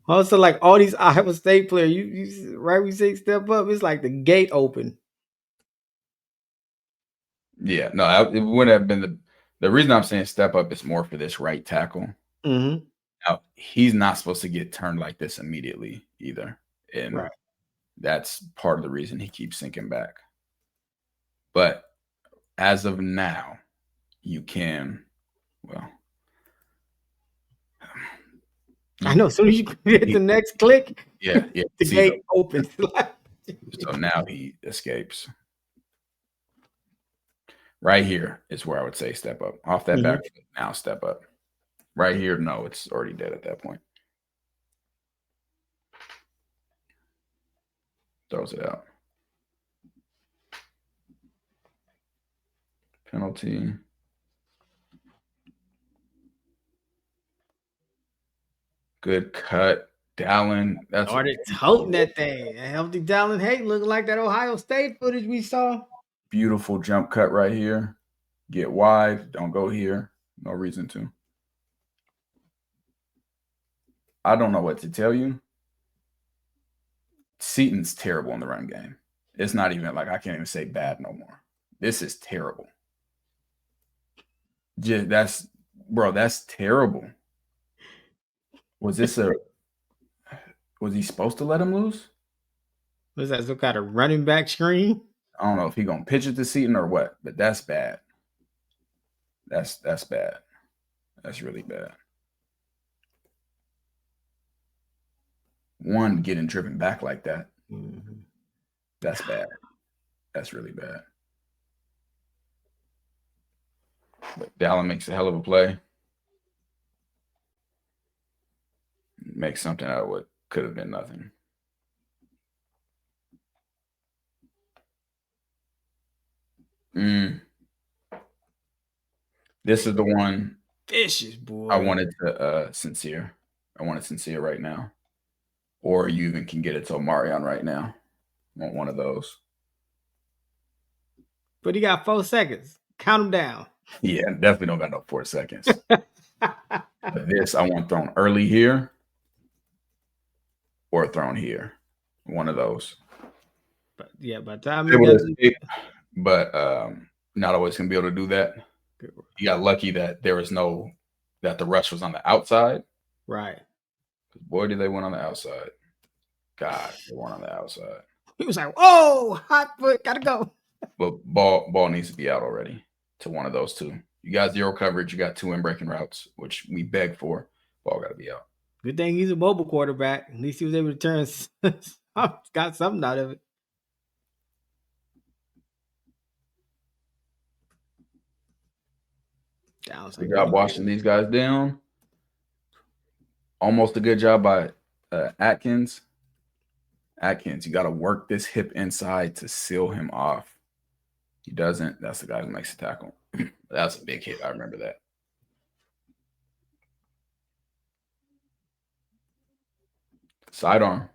Also, like all these Iowa State players, you right? We say step up. It's like the gate open. Yeah, no, it wouldn't have been the reason I'm saying step up is more for this right tackle. Mm-hmm. Now, he's not supposed to get turned like this immediately either, and that's part of the reason he keeps sinking back. But as of now, you can, well, I know. As soon as you hit the next click, yeah, the gate opens. So now he escapes. Right here is where I would say step up. Off that back foot, now step up. Right here, no, it's already dead at that point. Throws it out. Penalty. Good cut. Dallin. That's started toting that thing. A healthy Dallin Hayden looking like that Ohio State footage we saw. Beautiful jump cut right here. Get wide. Don't go here. No reason to. I don't know what to tell you. Seaton's terrible in the run game. It's not even like I can't even say bad no more. This is terrible. That's terrible. Was he supposed to let him loose? Was that some kind of running back screen? I don't know if he gonna pitch it to Seaton or what, but that's bad. That's bad. That's really bad. One getting driven back like that. Mm-hmm. That's bad. That's really bad. But Dallin makes a hell of a play. Makes something out of what could have been nothing. This is the one Vicious, boy. I wanted to Sincere. I want it Sincere right now. Or you even can get it to Omarion right now. I want one of those. But he got 4 seconds. Count him down. Yeah, definitely don't got no 4 seconds. But this I want thrown early here or thrown here. One of those. But yeah, by the time Able to escape, but not always gonna be able to do that. You got lucky that that the rush was on the outside. Right. Boy, did they win on the outside. God, they won on the outside. He was like, "Oh, hot foot, gotta go." But ball needs to be out already to one of those two. You got zero coverage. You got 2 in breaking routes, which we beg for. Ball got to be out. Good thing he's a mobile quarterback. At least he was able to turn. Got something out of it. Good job washing these guys down. Almost a good job by Atkins. Atkins, you got to work this hip inside to seal him off. He doesn't. That's the guy who makes the tackle. That's a big hit. I remember that. Sidearm.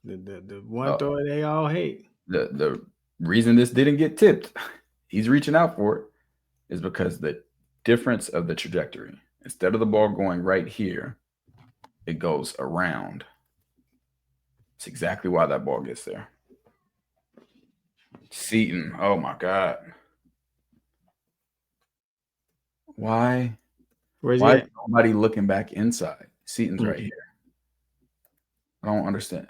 The one throw they all hate. The reason this didn't get tipped, he's reaching out for it, is because the difference of the trajectory. Instead of the ball going right here, it goes around. It's exactly why that ball gets there. Seaton, oh my God. Why? Why is nobody looking back inside? Seaton's right here. I don't understand.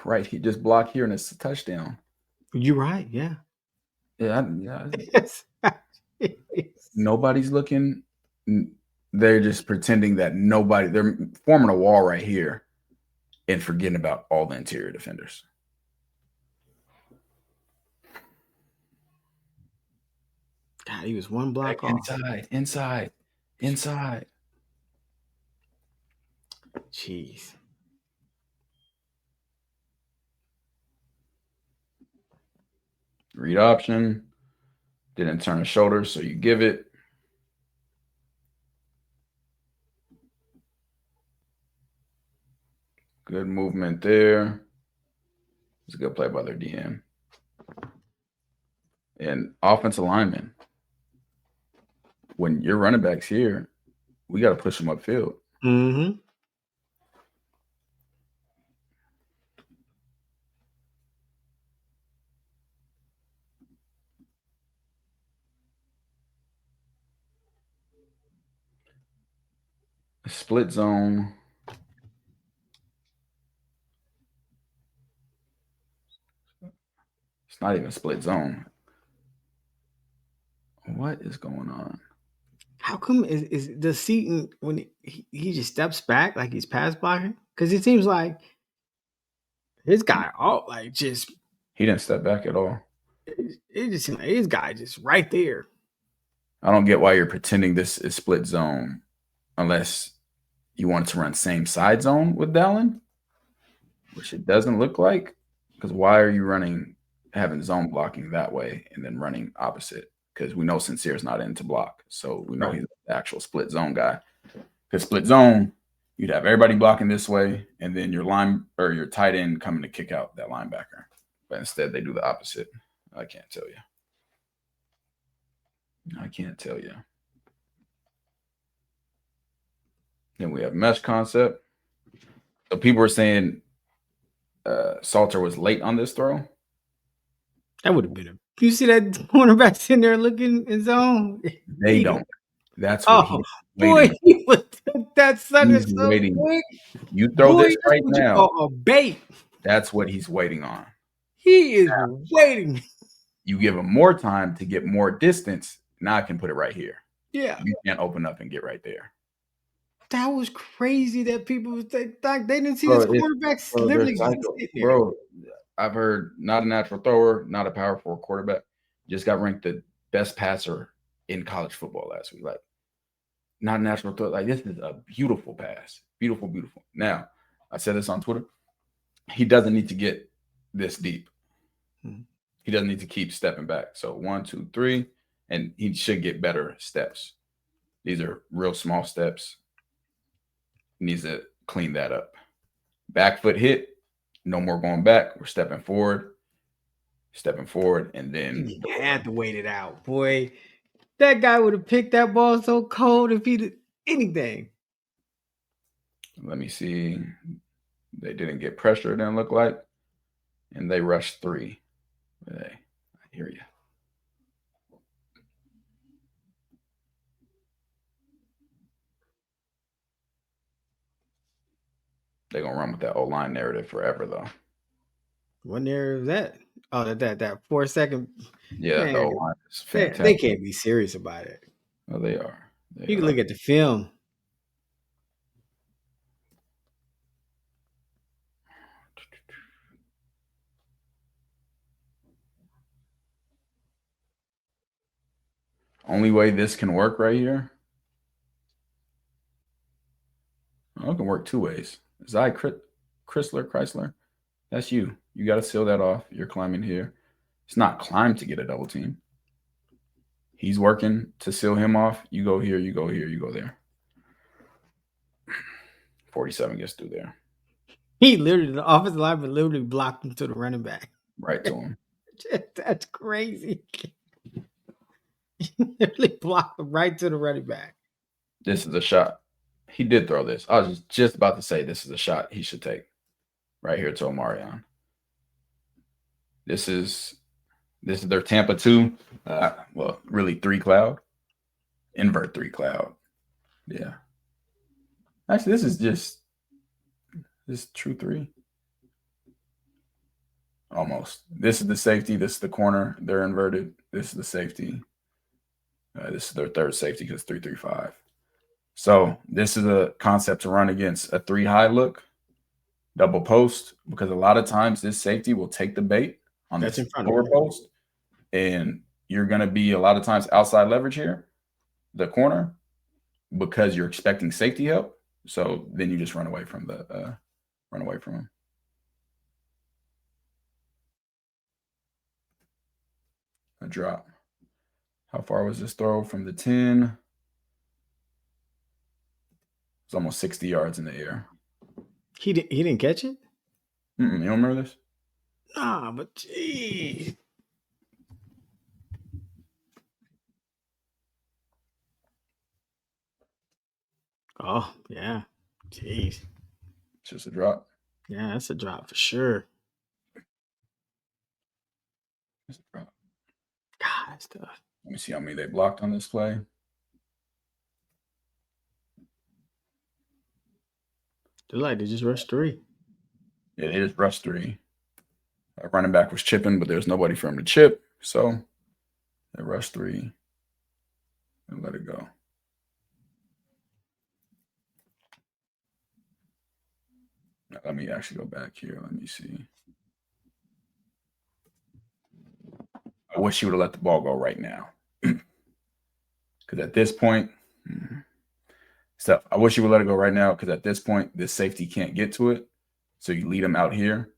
Right here, just block here and it's a touchdown. You're right, yeah. Yeah. Nobody's looking. They're just pretending that they're forming a wall right here and forgetting about all the interior defenders. God, he was one block off. Inside. Jeez. Read option. Didn't turn his shoulder, so you give it. Good movement there. It's a good play by their DM. And offensive lineman. When your running back's here, we got to push them upfield. Mm-hmm. Split zone. It's not even split zone. What is going on? How come is the Seaton when he just steps back like he's pass blocking? Because it seems like his guy just he didn't step back at all. It just seems like his guy just right there. I don't get why you're pretending this is split zone unless you want to run same side zone with Dallin, which it doesn't look like. Because why are you having zone blocking that way and then running opposite? Because we know Sincere's not into block. So we know he's the actual split zone guy. Because split zone, you'd have everybody blocking this way and then your your tight end coming to kick out that linebacker. But instead they do the opposite. I can't tell you. Then we have mesh concept. So people are saying Salter was late on this throw. That would have been a. You see that cornerback sitting there looking in zone? They don't. That's what Oh he's boy, waiting. he was that sucker He's so waiting. quick. You throw Boy, this that's right what you now. call a bait. That's what he's waiting on. He is waiting. You give him more time to get more distance. Now I can put it right here. Yeah. You can't open up and get right there. That was crazy that people was they didn't see this Bro, quarterback they're literally just psycho. sitting there. Bro, I've heard not a natural thrower, not a power forward quarterback. Just got ranked the best passer in college football last week. Like, not a natural throw. Like, this is a beautiful pass. Beautiful, beautiful. Now, I said this on Twitter. He doesn't need to get this deep. He doesn't need to keep stepping back. So 1, 2, 3, and he should get better steps. These are real small steps. He needs to clean that up. Back foot hit. No more going back. We're stepping forward, and then He had to wait it out, boy. That guy would have picked that ball so cold if he did anything. let me see. They didn't get pressure, it didn't look like. And they rushed 3. Hey, I hear you. They're going to run with that O-line narrative forever, though. What narrative is that? Oh, that 4 second. Yeah, Man, the O-line is they fantastic. can't be serious about it. Oh, they are. You can look at the film. Only way this can work right here. Oh, it can work 2 ways. Chrysler. That's you. You got to seal that off. You're climbing here. It's not climb to get a double team. He's working to seal him off. You go here, you go here, you go there. 47 gets through there. He literally, the offensive lineman literally blocked him to the running back. Right to him. That's crazy. He literally blocked him right to the running back. This is a shot. He did throw this. I was just about to say this is a shot he should take. Right here to Omarion. This is their Tampa 2. Well, really 3 cloud. Invert 3 cloud. Yeah. Actually, this is true 3. Almost. This is the safety. This is the corner. They're inverted. This is the safety. This is their third safety because 3-3-5. So this is a concept to run against a 3 high look, double post, because a lot of times this safety will take the bait on this lower post, and you're going to be a lot of times outside leverage here, the corner, because you're expecting safety help. So then you just run away from him. A drop. How far was this throw from the 10? It's almost 60 yards in the air. He didn't catch it? You don't remember this? Nah, but geez. Oh, yeah. Jeez. It's just a drop. Yeah, that's a drop for sure. It's a drop. God, that's tough. Let me see how many they blocked on this play. They're like they just rushed 3. Yeah, they just rushed 3. Running back was chipping, but there's nobody for him to chip. So they rushed 3 and let it go. Now, let me actually go back here. Let me see. I wish he would have let the ball go right now. Because at this point, I wish you would let it go right now because at this point, this safety can't get to it. So you lead him out here.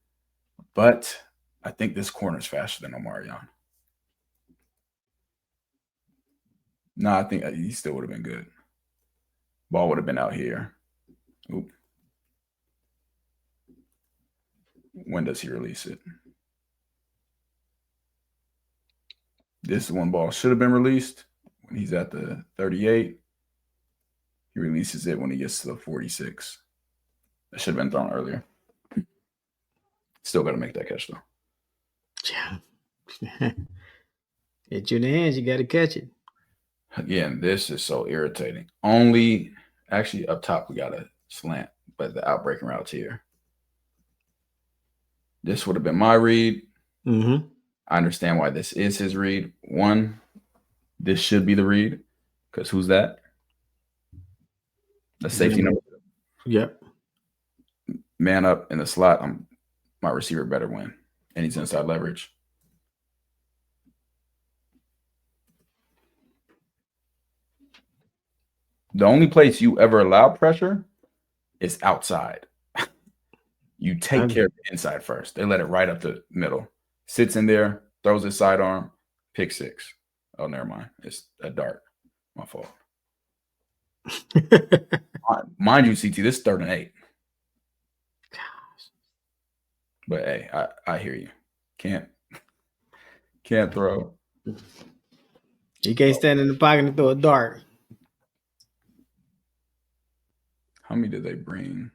But I think this corner is faster than Omarion. No, I think he still would have been good. Ball would have been out here. Oop. When does he release it? This one ball should have been released when he's at the 38. He releases it when he gets to the 46. That should have been thrown earlier. Still got to make that catch though. Yeah. Hit you in the hands, you got to catch it. Again, this is so irritating. Only actually up top we got a slant, but the outbreaking routes here. This would have been my read. Mm-hmm. I understand why this is his read. One, this should be the read because who's that? The safety number. Yep. Man up in the slot. My receiver better win, and he's inside leverage. The only place you ever allow pressure is outside. You take care of the inside first. They let it right up the middle. Sits in there, throws his sidearm, pick six. Oh, never mind. It's a dart. My fault. Mind you, CT, this is 3rd and 8. But hey, I hear you. Can't throw. You can't stand in the pocket and throw a dart. How many did they bring?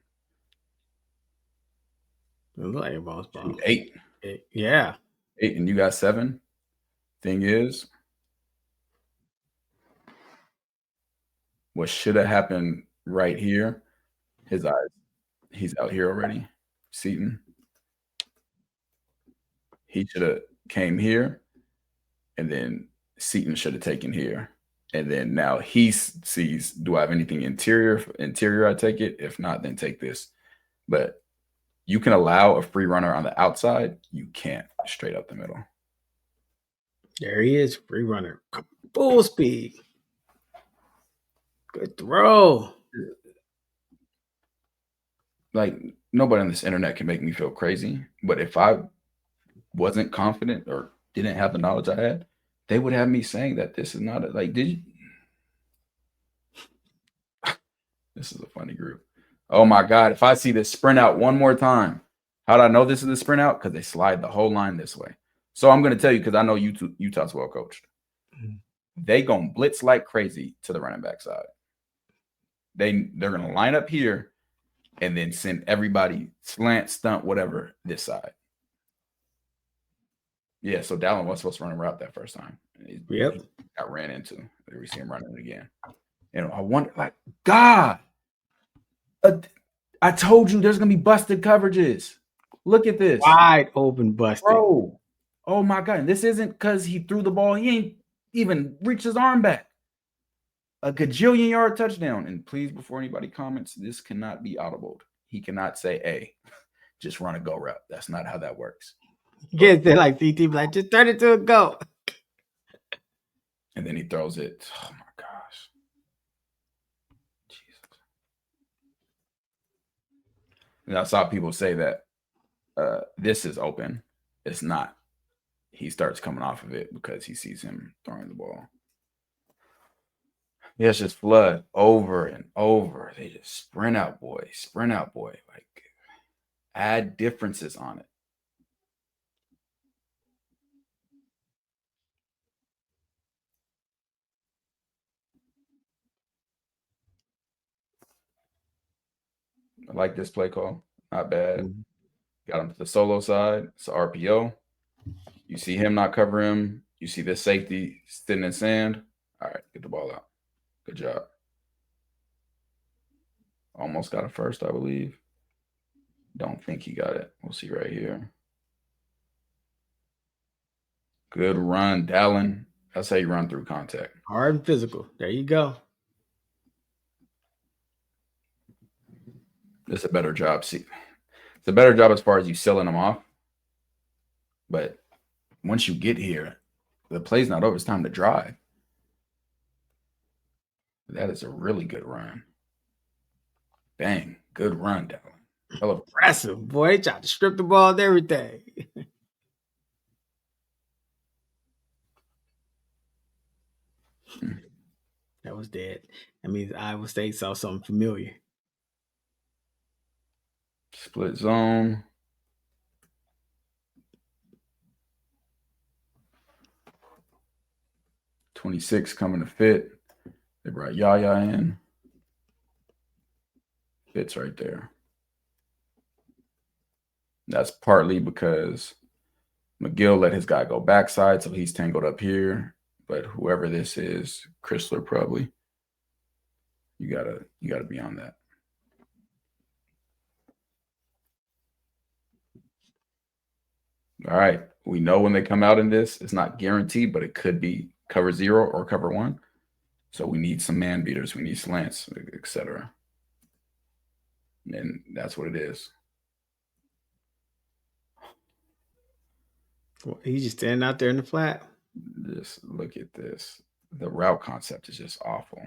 It looked like a ball. 8. Yeah. 8, and you got 7. Thing is, what should have happened right here, his eyes, he's out here already, Seaton. He should have came here, and then Seaton should have taken here. And then now he sees, do I have anything interior? I take it. If not, then take this. But you can allow a free runner on the outside. You can't straight up the middle. There he is, free runner. Full speed. Good throw. Like, nobody on this internet can make me feel crazy. But if I wasn't confident or didn't have the knowledge I had, they would have me saying that this is not did you? This is a funny group. Oh my God. If I see this sprint out one more time, how do I know this is the sprint out? Because they slide the whole line this way. So I'm going to tell you, because I know Utah's well coached. They going to blitz like crazy to the running back side. They're going to line up here and then send everybody slant, stunt, whatever, this side. Yeah, so Dallin was supposed to run a route that first time. Yep. He got ran into. We see him running it again. And I wonder, God, I told you there's going to be busted coverages. Look at this. Wide open busted. Bro. Oh, my God. And this isn't because he threw the ball. He ain't even reached his arm back. A gajillion-yard touchdown. And please, before anybody comments, this cannot be audibled. He cannot say, hey, just run a go route. That's not how that works. Yes, they're like CT, like, just turn it to a go. And then he throws it. Oh, my gosh. Jesus. And I saw people say that this is open. It's not. He starts coming off of it because he sees him throwing the ball. Yeah, it's just flood over and over. They just sprint out, boy. Sprint out, boy. Like, add differences on it. I like this play call. Not bad. Mm-hmm. Got him to the solo side. It's an RPO. You see him not cover him. You see this safety sitting in sand. All right, get the ball out. Good job. Almost got a first, I believe. Don't think he got it. We'll see right here. Good run, Dallin. That's how you run through contact. Hard and physical. There you go. It's a better job. See, it's a better job as far as you selling them off. But once you get here, the play's not over. It's time to drive. That is a really good run. Dang, good run, Dallin. Impressive, boy. He tried to strip the ball and everything. That was dead. That means Iowa State saw something familiar. Split zone. $26 coming to fit. They brought Yaya in. Fits right there. That's partly because McGill let his guy go backside, so he's tangled up here. But whoever this is, Chrysler probably. You gotta be on that. All right. We know when they come out in this, it's not guaranteed, but it could be cover 0 or cover 1. So we need some man beaters, we need slants, etc. And that's what it is. Well, he's just standing out there in the flat. Just look at this. The route concept is just awful.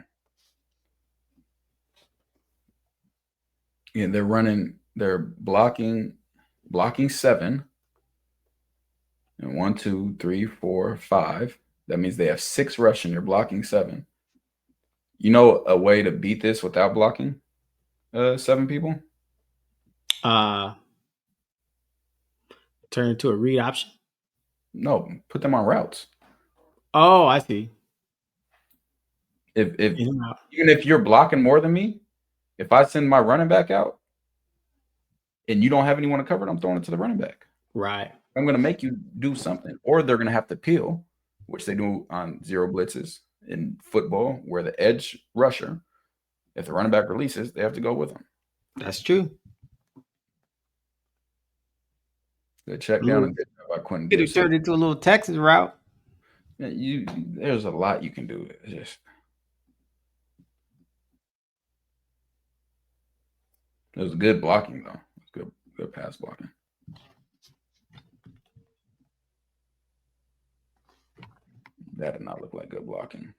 And they're blocking 7. And 1, 2, 3, 4, 5. That means they have 6 rushing. You're blocking 7. You know a way to beat this without blocking 7 people? Turn into a read option. No, put them on routes. Oh, I see. If even if you're blocking more than me, if I send my running back out and you don't have anyone to cover it, I'm throwing it to the running back. Right. I'm going to make you do something, or they're going to have to peel, which they do on 0 blitzes in football, where the edge rusher, if the running back releases, they have to go with them. That's true. The check down and by Quentin Could have turned into a little Texas route. Yeah, there's a lot you can do. It's just it was good blocking though. It was good pass blocking. That did not look like good blocking.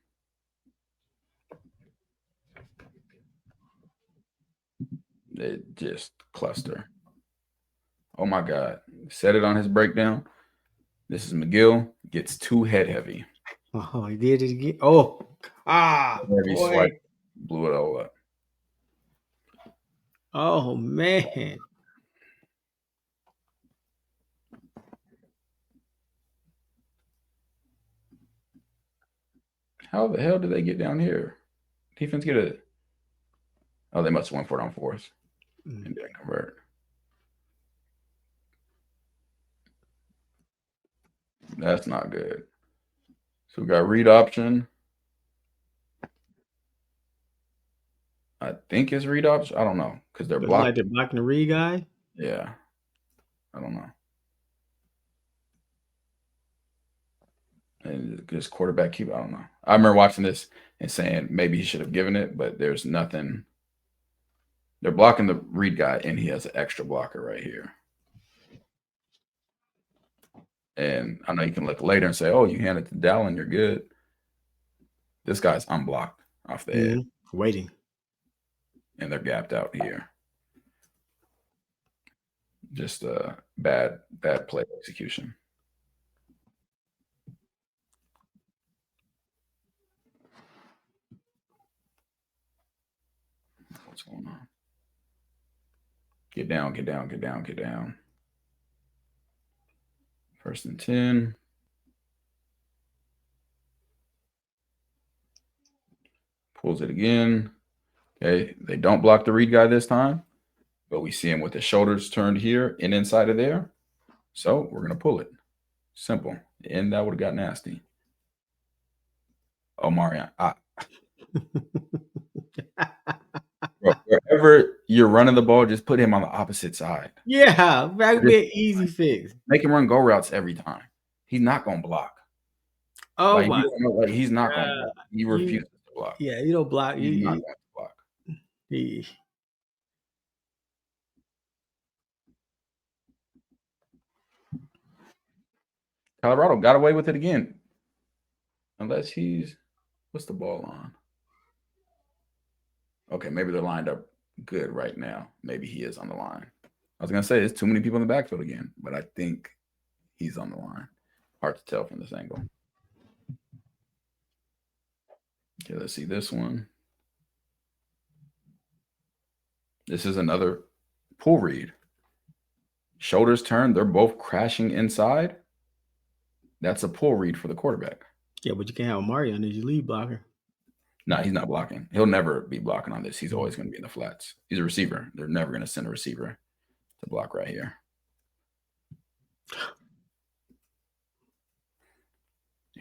They just cluster. Oh my God. Set it on his breakdown. This is McGill. Gets too head heavy. Oh, he did it again. Oh, Heavy swipe. Blew it all up. Oh, man. How the hell did they get down here? Defense get it. Oh, they must have went for it on 4th and didn't convert. That's not good. So we got read option. I think it's read option. I don't know because they're blocking. Like they're blocking the read guy. Yeah, I don't know. And just quarterback keep. I don't know. I remember watching this and saying maybe he should have given it, but there's nothing. They're blocking the read guy, and he has an extra blocker right here. And I know you can look later and say, "Oh, you hand it to Dallin, you're good." This guy's unblocked off the edge, waiting, and they're gapped out here. Just bad play execution. What's going on? Get down, get down, get down, get down. 1st and 10. Pulls it again. Okay, they don't block the read guy this time, but we see him with the shoulders turned here and inside of there. So we're going to pull it. Simple. And that would have got nasty. Oh, Marion. Bro, wherever you're running the ball, just put him on the opposite side. Yeah, that would be an easy fix. Make him run go routes every time. He's not going to block. Oh, like, my. He's not going to block. He refuses to block. Yeah, you don't block. He's not going to block. Colorado got away with it again. Unless he's – what's the ball on? Okay, maybe they're lined up good right now. Maybe he is on the line. I was going to say there's too many people in the backfield again, but I think he's on the line. Hard to tell from this angle. Okay, let's see this one. This is another pull read. Shoulders turned. They're both crashing inside. That's a pull read for the quarterback. Yeah, but you can't have Omari on as your lead blocker. No, he's not blocking. He'll never be blocking on this. He's always going to be in the flats. He's a receiver. They're never going to send a receiver to block right here.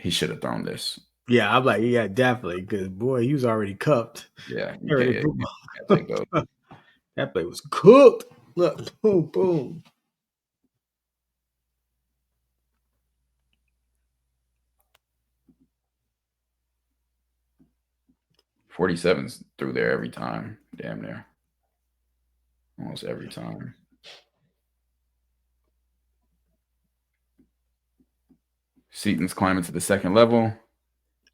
he should have thrown this. Yeah, I'm like, yeah, definitely, because boy, he was already cupped. Yeah, you Already can't, you can't take those. that play was cooked. Look, boom, boom. 47's through there every time, damn near, almost every time. Seaton's climbing to the second level.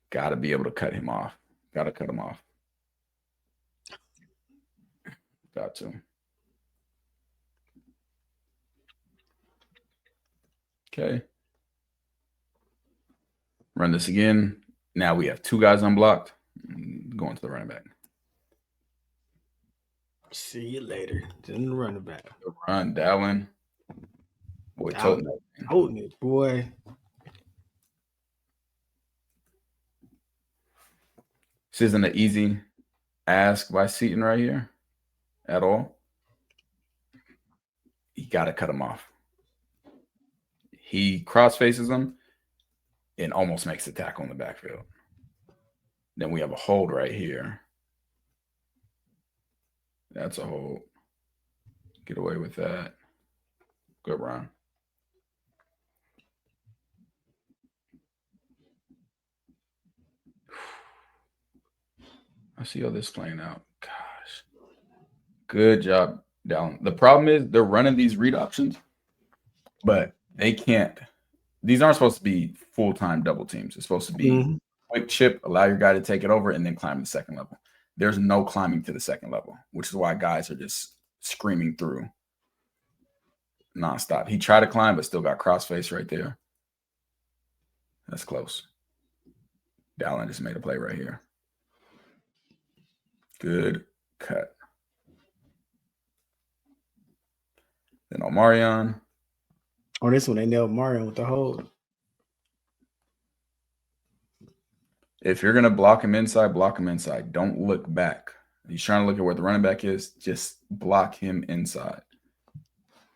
Got to be able to cut him off. Got to cut him off. Got to. Okay. Run this again. Now we have two guys unblocked. Going to the running back. See you later. Then the running back. The run, Dallin. Boy, toting it, boy. This isn't an easy ask by Seaton right here at all. You got to cut him off. He cross faces him and almost makes the tackle in the backfield. Then we have a hold right here. That's a hold. Get away with that. Good run. I see all this playing out. Gosh. Good job, Dallin. The problem is they're running these read options, but they can't. These aren't supposed to be full-time double teams. It's supposed to be quick chip, allow your guy to take it over, and then climb the second level. There's no climbing to the second level, which is why guys are just screaming through nonstop. He tried to climb, but still got crossface right there. That's close. Dallin just made a play right here. Good cut. Then Omarion. Oh, this one they nailed Mario with the hold. If you're going to block him inside, block him inside. Don't look back. He's trying to look at where the running back is. Just block him inside.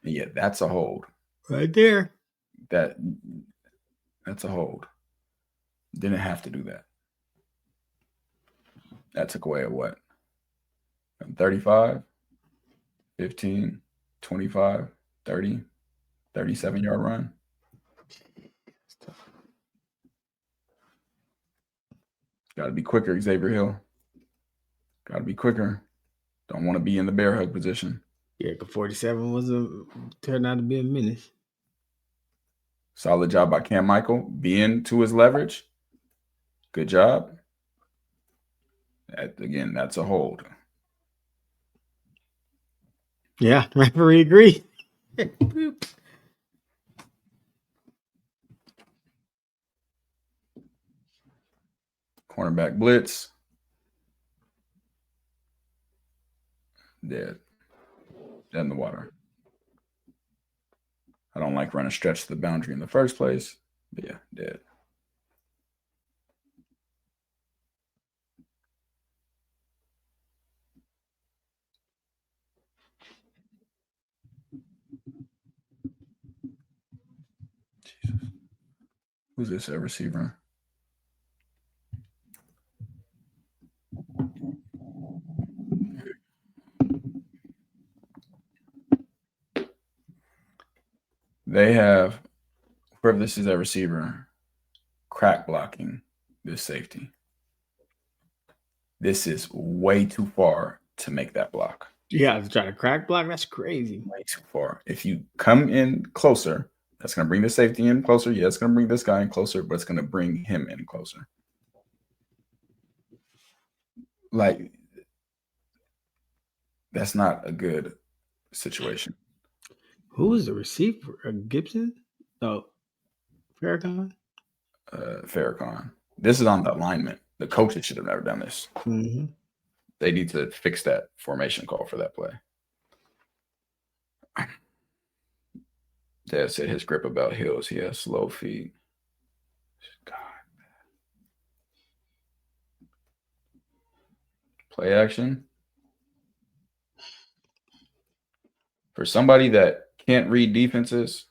And yeah, that's a hold. Right there. That's a hold. Didn't have to do that. That took away a what? 35, 15, 25, 30, 37-yard run. Got to be quicker, Xavier Hill. Got to be quicker. Don't want to be in the bear hug position. Yeah, because 47 turned out to be a menace. Solid job by Cam Michael. Being to his leverage. Good job. Again, that's a hold. Yeah, referee agreed. Cornerback blitz. Dead. Dead in the water. I don't like running stretch to the boundary in the first place. But yeah, dead. Jesus. Who's this receiver? They have, whoever this is, a receiver, crack blocking this safety. This is way too far to make that block. Yeah, to try to crack block, that's crazy. Way too far. If you come in closer, that's going to bring the safety in closer. Yeah, it's going to bring this guy in closer, but it's going to bring him in closer. Like, that's not a good situation. Who is the receiver? Gibson? No, Farrakhan? Farrakhan. This is on the alignment. The coaches should have never done this. Mm-hmm. They need to fix that formation call for that play. Dad said his grip about Hills. He has slow feet. God. Play action. For somebody that can't read defenses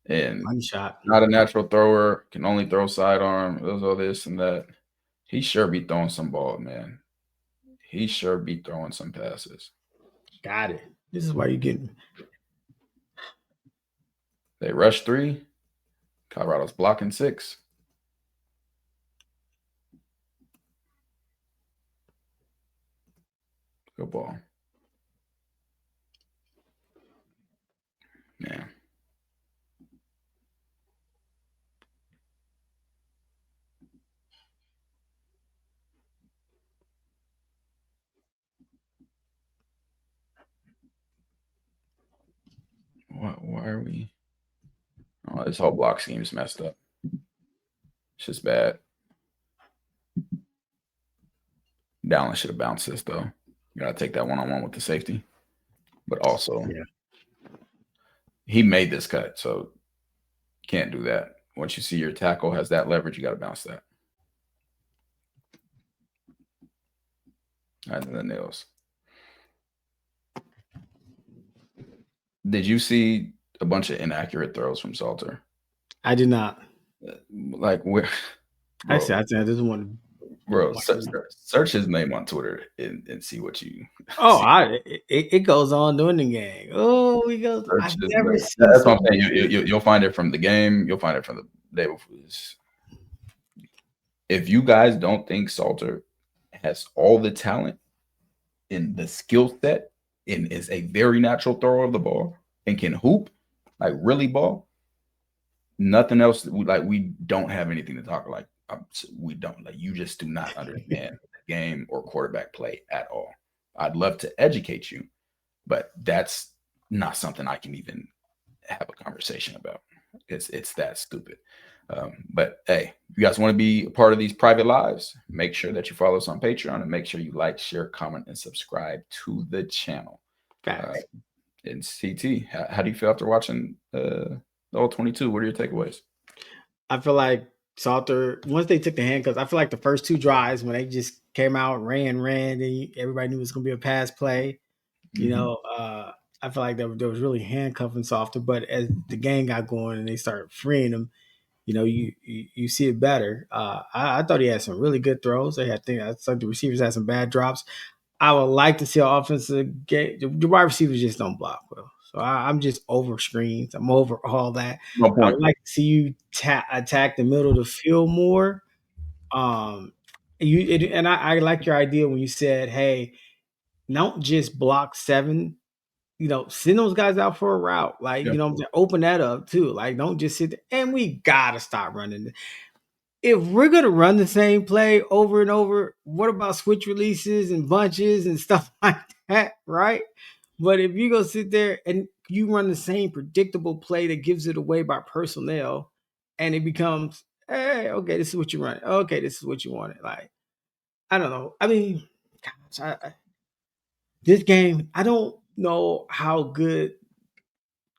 and One shot. not a natural thrower, can only throw sidearm, does all this and that. He sure be throwing some ball, man. He sure be throwing some passes. Got it. This is why you get. They rush 3. Colorado's blocking 6. Good ball. Yeah. Why are we? Oh, this whole block scheme's messed up. It's just bad. Dallas should have bounced this though. You gotta take that one-on-one with the safety. But also, he made this cut, so can't do that. Once you see your tackle has that leverage, you got to bounce that. Under the nails. Did you see a bunch of inaccurate throws from Salter? I did not. Like where? I said this one. Bro, search his name on Twitter and see what you. Oh, see. it goes on during the game. Oh, we go. I've never seen. That's what I'm saying. You'll find it from the game. You'll find it from the day before. If you guys don't think Salter has all the talent in the skill set and is a very natural thrower of the ball and can hoop, like really ball, nothing else. We don't have anything to talk like. We don't like. You just do not understand the game or quarterback play at all. I'd love to educate you, but that's not something I can even have a conversation about. It's that stupid. But hey, if you guys want to be a part of these private lives, make sure that you follow us on Patreon and make sure you like, share, comment, and subscribe to the channel. And CT, how do you feel after watching the all 22? What are your takeaways? I feel like Salter, once they took the handcuffs, I feel like the first 2 drives when they just came out, ran, and everybody knew it was going to be a pass play. You know, I feel like there was really handcuffing Salter, but as the game got going and they started freeing him, you know, you see it better. I thought he had some really good throws. I thought the receivers had some bad drops. I would like to see an offensive game. The wide receivers just don't block well. So I'm just over screens. I'm over all that. No I point. would like to see you attack the middle of the field more. I like your idea when you said, "Hey, don't just block 7. You know, send those guys out for a route. Like, Yeah. you know, open that up too. Like, don't just sit there. And we gotta stop running. If we're gonna run the same play over and over, what about switch releases and bunches and stuff like that, right? But if you go sit there and you run the same predictable play that gives it away by personnel, and it becomes, hey, okay, this is what you run. Okay, this is what you wanted. Like, I don't know. I mean, gosh, this game, I don't know how good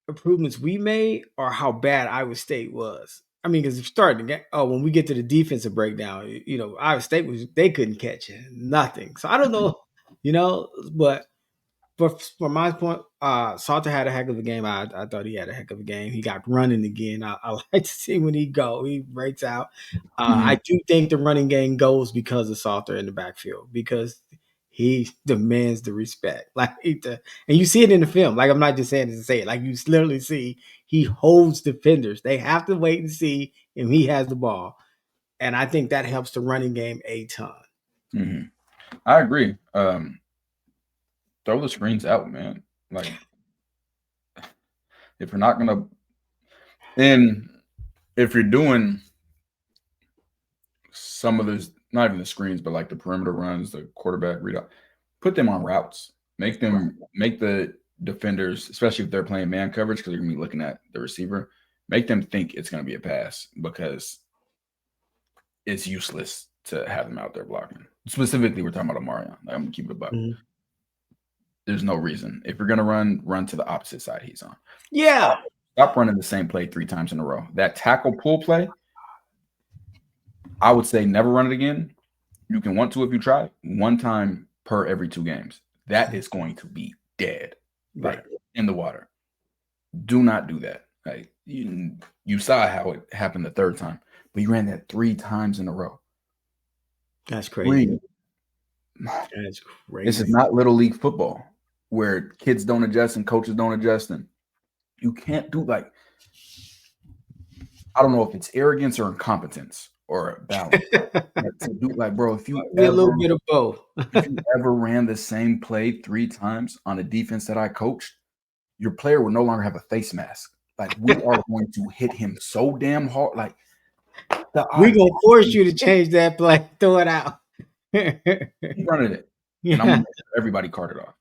improvements we made or how bad Iowa State was. I mean, because starting the game, when we get to the defensive breakdown, you know, Iowa State they couldn't catch nothing. So I don't know, you know, but for my point, Salter had a heck of a game. I thought he had a heck of a game. He got running again. I like to see when he breaks out. I do think the running game goes because of Salter in the backfield because he demands the respect. And you see it in the film. Like, I'm not just saying this to say it. Like, you literally see he holds defenders. They have to wait and see if he has the ball. And I think that helps the running game a ton. Mm-hmm. I agree. Throw the screens out, man. Like, if you're not gonna, and if you're doing some of those, not even the screens, but like the perimeter runs, the quarterback read out, put them on routes. Make the defenders, especially if they're playing man coverage, because you're gonna be looking at the receiver, make them think it's gonna be a pass because it's useless to have them out there blocking. Specifically, we're talking about Omarion. Like, I'm gonna keep it a buck. Mm-hmm. There's no reason. If you're gonna run to the opposite side he's on. Yeah. Stop running the same play 3 times in a row. That tackle pull play, I would say never run it again. You can want to if you try. 1 time per every 2 games. That is going to be dead, like in the water. Do not do that. Like, you saw how it happened the third time, but you ran that 3 times in a row. That's crazy. That's crazy. This is not little league football where kids don't adjust and coaches don't adjust, and you can't do like, I don't know if it's arrogance or incompetence or balance. To do like, bro, if you a little bit of both. if you ever ran the same play 3 times on a defense that I coached, your player will no longer have a face mask. Like, we are going to hit him so damn hard. Like, we're gonna force you to change that play, throw it out. Keep running it. Yeah. And I'm gonna make everybody cart it off.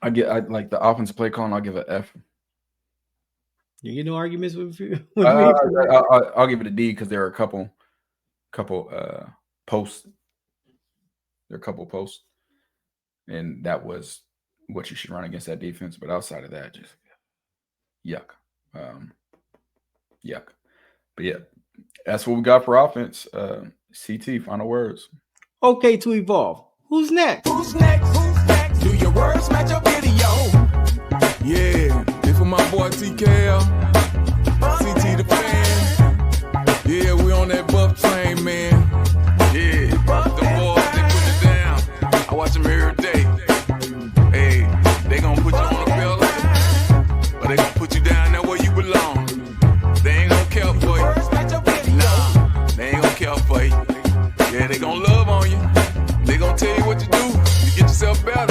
I like the offensive play call, and I'll give it an F. You get no arguments with me? I'll give it a D because there are a couple posts. There are a couple posts, and that was what you should run against that defense. But outside of that, just yuck. Yuck. But yeah, that's what we got for offense. CT, final words. Okay, to evolve. Who's next? Who's next? Who's next? Do your words match your video? Yeah, this for my boy TKL. CT the fan. Yeah, we on that buff train, man. Yeah, the boys, they put it down. I watch them every day. Hey, they gonna put you on a belt, or they gonna put you down there where you belong. They ain't gonna care for you. Nah, they ain't gonna care for you. Yeah, they gonna love on you. They gonna tell you what to do to get yourself better.